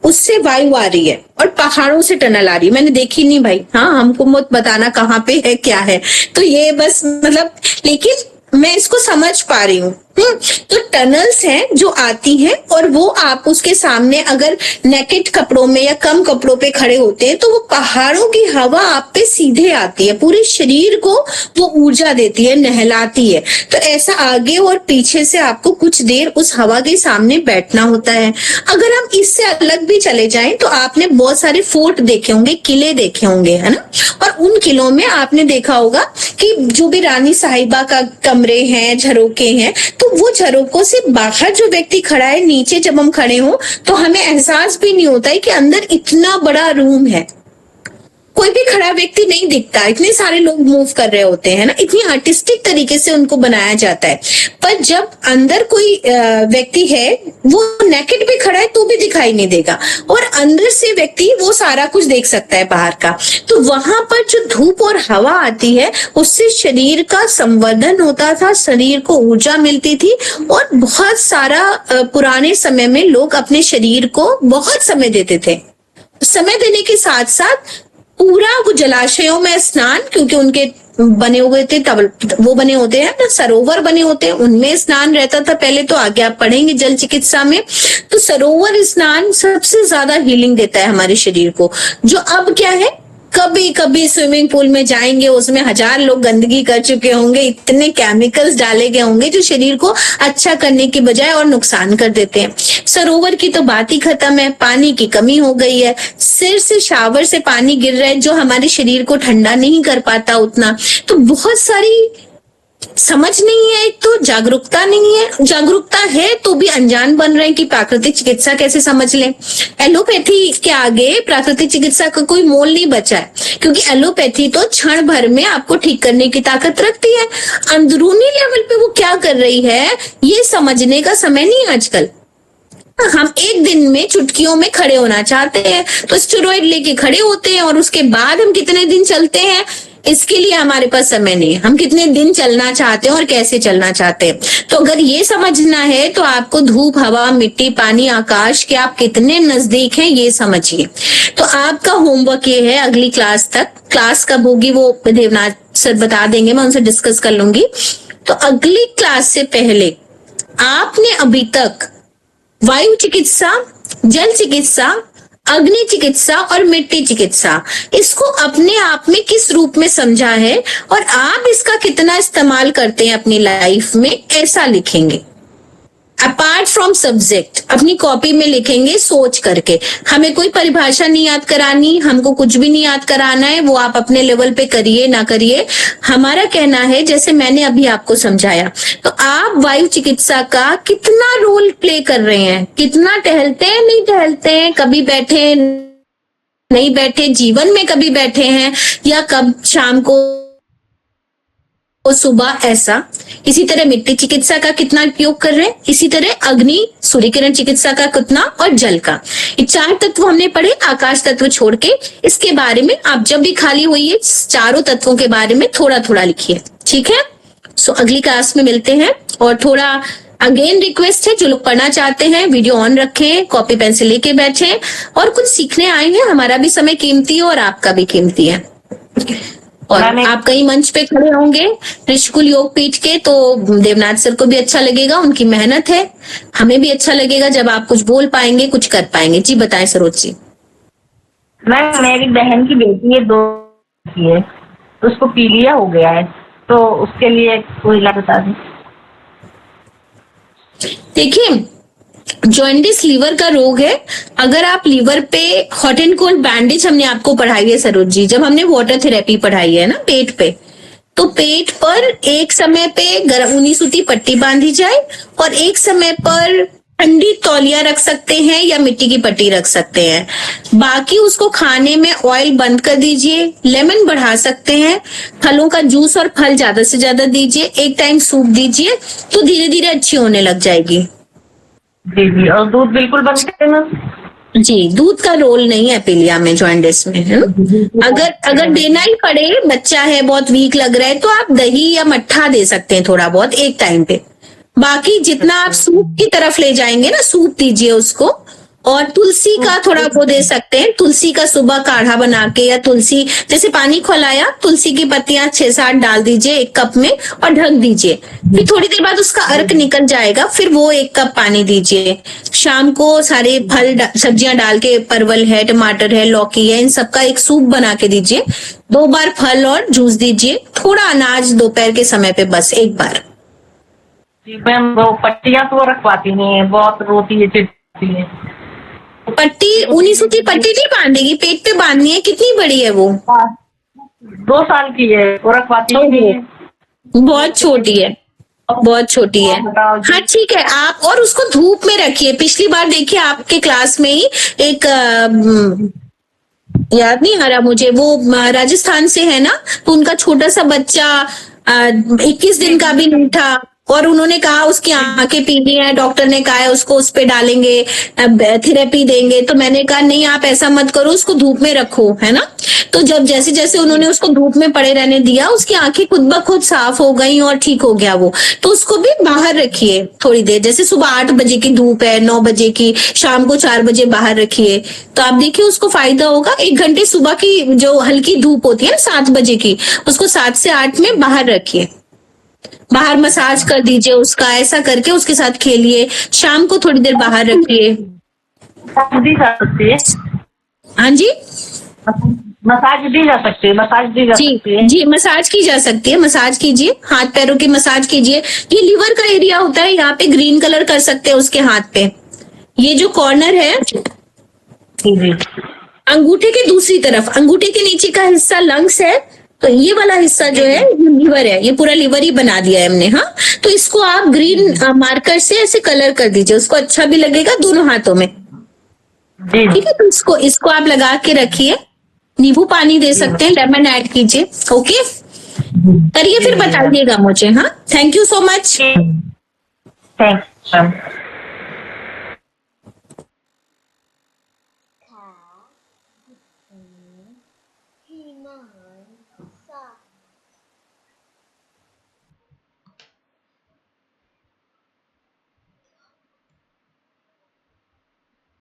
उससे वायु आ रही है और पहाड़ों से टनल आ रही है। मैंने देखी नहीं भाई, हाँ हमको मत बताना कहाँ पे है क्या है। तो ये बस मतलब, लेकिन मैं इसको समझ पा रही हूँ। तो टनल्स हैं जो आती हैं और वो आप उसके सामने अगर नेकेड कपड़ों में या कम कपड़ों पे खड़े होते हैं तो वो पहाड़ों की हवा आप पे सीधे आती है, पूरे शरीर को वो ऊर्जा देती है, नहलाती है। तो ऐसा आगे और पीछे से आपको कुछ देर उस हवा के सामने बैठना होता है। अगर हम इससे अलग भी चले जाएं तो आपने बहुत सारे फोर्ट देखे होंगे, किले देखे होंगे, है ना। और उन किलों में आपने देखा होगा कि जो भी रानी साहिबा का कमरे हैं, झरोके हैं, तो वो झरोकों से बाहर जो व्यक्ति खड़ा है, नीचे जब हम खड़े हों तो हमें एहसास भी नहीं होता है कि अंदर इतना बड़ा रूम है। कोई भी खड़ा व्यक्ति नहीं दिखता, इतने सारे लोग मूव कर रहे होते हैं ना, इतनी आर्टिस्टिक तरीके से उनको बनाया जाता है। पर जब अंदर कोई व्यक्ति है, वो नेकेड भी खड़ा है तो भी दिखाई नहीं देगा, और अंदर से व्यक्ति वो सारा कुछ देख सकता है बाहर का। तो वहां पर जो धूप और हवा आती है उससे शरीर का संवर्धन होता था, शरीर को ऊर्जा मिलती थी। और बहुत सारा पुराने समय में लोग अपने शरीर को बहुत समय देते थे। समय देने के साथ साथ पूरा वो जलाशयों में स्नान, क्योंकि उनके बने हुए थे तब वो बने होते हैं ना, सरोवर बने होते हैं, उनमें स्नान रहता था पहले। तो आगे आप पढ़ेंगे जल चिकित्सा में। तो सरोवर स्नान सबसे ज्यादा हीलिंग देता है हमारे शरीर को। जो अब क्या है, कभी कभी स्विमिंग पूल में जाएंगे, उसमें 1000 लोग गंदगी कर चुके होंगे, इतने केमिकल्स डाले गए होंगे जो शरीर को अच्छा करने की बजाय और नुकसान कर देते हैं। सरोवर की तो बात ही खत्म है, पानी की कमी हो गई है, सिर से शावर से पानी गिर रहा है जो हमारे शरीर को ठंडा नहीं कर पाता उतना। तो बहुत सारी समझ नहीं है, एक तो जागरूकता नहीं है, जागरूकता है तो भी अनजान बन रहे हैं कि प्राकृतिक चिकित्सा कैसे समझ लें। एलोपैथी के आगे प्राकृतिक चिकित्सा का कोई मोल नहीं बचा है, क्योंकि एलोपैथी तो क्षण भर में आपको ठीक करने की ताकत रखती है। अंदरूनी लेवल पे वो क्या कर रही है ये समझने का समय नहीं आजकल। हम एक दिन में चुटकियों में खड़े होना चाहते हैं तो स्टेरॉइड लेके खड़े होते हैं, और उसके बाद हम कितने दिन चलते हैं इसके लिए हमारे पास समय नहीं है। हम कितने दिन चलना चाहते हैं और कैसे चलना चाहते हैं। तो अगर ये समझना है तो आपको धूप, हवा, मिट्टी, पानी, आकाश के आप कितने नजदीक हैं ये समझिए। तो आपका होमवर्क ये है अगली क्लास तक, क्लास कब होगी वो देवनाथ सर बता देंगे, मैं उनसे डिस्कस कर लूंगी। तो अगली क्लास से पहले आपने अभी तक वायु चिकित्सा, जल चिकित्सा, अग्नि चिकित्सा और मिट्टी चिकित्सा, इसको अपने आप में किस रूप में समझा है और आप इसका कितना इस्तेमाल करते हैं अपनी लाइफ में, ऐसा लिखेंगे। अपार्ट फ्रॉम सब्जेक्ट अपनी कॉपी में लिखेंगे सोच करके। हमें कोई परिभाषा नहीं याद करानी, हमको कुछ भी नहीं याद कराना है, वो आप अपने लेवल पे करिए ना करिए। हमारा कहना है जैसे मैंने अभी आपको समझाया, तो आप वायु चिकित्सा का कितना रोल प्ले कर रहे हैं, कितना टहलते हैं, नहीं टहलते हैं, कभी बैठे नहीं बैठे, जीवन में कभी बैठे हैं या कब शाम को सुबह, ऐसा। इसी तरह मिट्टी चिकित्सा का कितना उपयोग कर रहे हैं, इसी तरह अग्नि सूर्य किरण चिकित्सा का कितना, और जल का। ये 4 तत्व हमने पढ़े, आकाश तत्व छोड़ के। इसके बारे में आप जब भी खाली होइए चारों तत्वों के बारे में थोड़ा थोड़ा लिखिए, ठीक है। सो अगली क्लास में मिलते हैं। और थोड़ा अगेन रिक्वेस्ट है, जो लोग पढ़ना चाहते हैं वीडियो ऑन रखें, कॉपी पेंसिल लेके बैठे और कुछ सीखने आए हैं। हमारा भी समय कीमती है और आपका भी कीमती है। और आप कहीं मंच पे खड़े होंगे ऋषिकुल योग पीठ के, तो देवनाथ सर को भी अच्छा लगेगा, उनकी मेहनत है, हमें भी अच्छा लगेगा जब आप कुछ बोल पाएंगे, कुछ कर पाएंगे। जी बताएं सरोज जी। मैम मेरी बहन की बेटी है, 2 की है, तो उसको पीलिया हो गया है, तो उसके लिए कोई इलाज बता दें। देखिए जॉइंटिस लीवर का रोग है। अगर आप लीवर पे हॉट एंड कोल्ड बैंडेज हमने आपको पढ़ाई है सरोज जी, जब हमने वाटर थेरेपी पढ़ाई है ना पेट पे, तो पेट पर एक समय पे गर्म ऊनी सूती पट्टी बांधी जाए और एक समय पर ठंडी तौलिया रख सकते हैं या मिट्टी की पट्टी रख सकते हैं। बाकी उसको खाने में ऑयल बंद कर दीजिए, लेमन बढ़ा सकते हैं, फलों का जूस और फल ज्यादा से ज्यादा दीजिए, एक टाइम सूप दीजिए, तो धीरे धीरे अच्छी होने लग जाएगी। जी जी, और दूध बिल्कुल बंद करें मैम? जी, दूध का रोल नहीं है पीलिया में, जॉइंटिस में, है ना। अगर देना ही पड़े, बच्चा है बहुत वीक लग रहा है, तो आप दही या मट्ठा दे सकते हैं थोड़ा बहुत एक टाइम पे। बाकी जितना आप सूप की तरफ ले जाएंगे ना, सूप दीजिए उसको, और तुलसी का थोड़ा वो दे सकते हैं, तुलसी का सुबह काढ़ा बना के, या तुलसी जैसे पानी खौलाया, तुलसी की पत्तियां 6-7 डाल दीजिए एक कप में और ढक दीजिए। फिर थोड़ी देर बाद उसका अर्क निकल जाएगा, फिर वो 1 कप पानी दीजिए। शाम को सारे सब्जियां डाल के, परवल है, टमाटर है, लौकी है, इन सबका एक सूप बना के दीजिए। 2 बार फल और जूस दीजिए, थोड़ा अनाज दोपहर के समय पे बस 1 बार। जी मैम, वो पट्टियां तो रखवाती नहीं है, बहुत रोती है, चिढ़ती है। पट्टी ऊनी सूती पट्टी नहीं बांधेगी, पेट पे बांधनी है। कितनी बड़ी है वो? 2 साल की है, वो रखवाती ही नहीं है। बहुत छोटी है, बहुत छोटी है। हाँ ठीक है, आप और उसको धूप में रखिए। पिछली बार देखिए आपके क्लास में ही एक याद नहीं आ रहा मुझे, वो राजस्थान से है ना, तो उनका छोटा सा बच्चा 21 दिन का भी नहीं था, और उन्होंने कहा उसकी आंखें पीली है, डॉक्टर ने कहा है उसको उस पे डालेंगे, थेरेपी देंगे। तो मैंने कहा नहीं, आप ऐसा मत करो, उसको धूप में रखो, है ना। तो जब जैसे जैसे उन्होंने उसको धूप में पड़े रहने दिया, उसकी आंखें खुद ब खुद साफ हो गई और ठीक हो गया वो। तो उसको भी बाहर रखिए थोड़ी देर, जैसे सुबह 8 बजे की धूप है, 9 बजे की, शाम को 4 बजे बाहर रखिए, तो आप देखिए उसको फायदा होगा। 1 घंटे सुबह की जो हल्की धूप होती है ना 7 बजे की, उसको 7 से 8 में बाहर रखिए, बाहर मसाज कर दीजिए उसका, ऐसा करके उसके साथ खेलिए। शाम को थोड़ी देर बाहर रखिए। दी जा सकती है, हाँ जी, मसाज दी जा सकती है, मसाज दी जा जी सकती है। जी, मसाज की जा सकती है, मसाज कीजिए, हाथ पैरों की मसाज कीजिए। ये लीवर का एरिया होता है, यहाँ पे ग्रीन कलर कर सकते हैं उसके हाथ पे। ये जो कॉर्नर है जी अंगूठे के दूसरी तरफ, अंगूठे के नीचे का हिस्सा लंग्स है, तो ये वाला हिस्सा जो है ये लीवर है, ये पूरा लीवर ही बना दिया है हमने। हाँ, तो इसको आप ग्रीन मार्कर से ऐसे कलर कर दीजिए, उसको अच्छा भी लगेगा दोनों हाथों में। जी ठीक है, तो इसको आप लगा के रखिए। नींबू पानी दे सकते हैं, लेमन ऐड कीजिए। ओके, करिए, फिर बताइएगा मुझे। हाँ, thank you so much. Thanks ma'am. Khi mà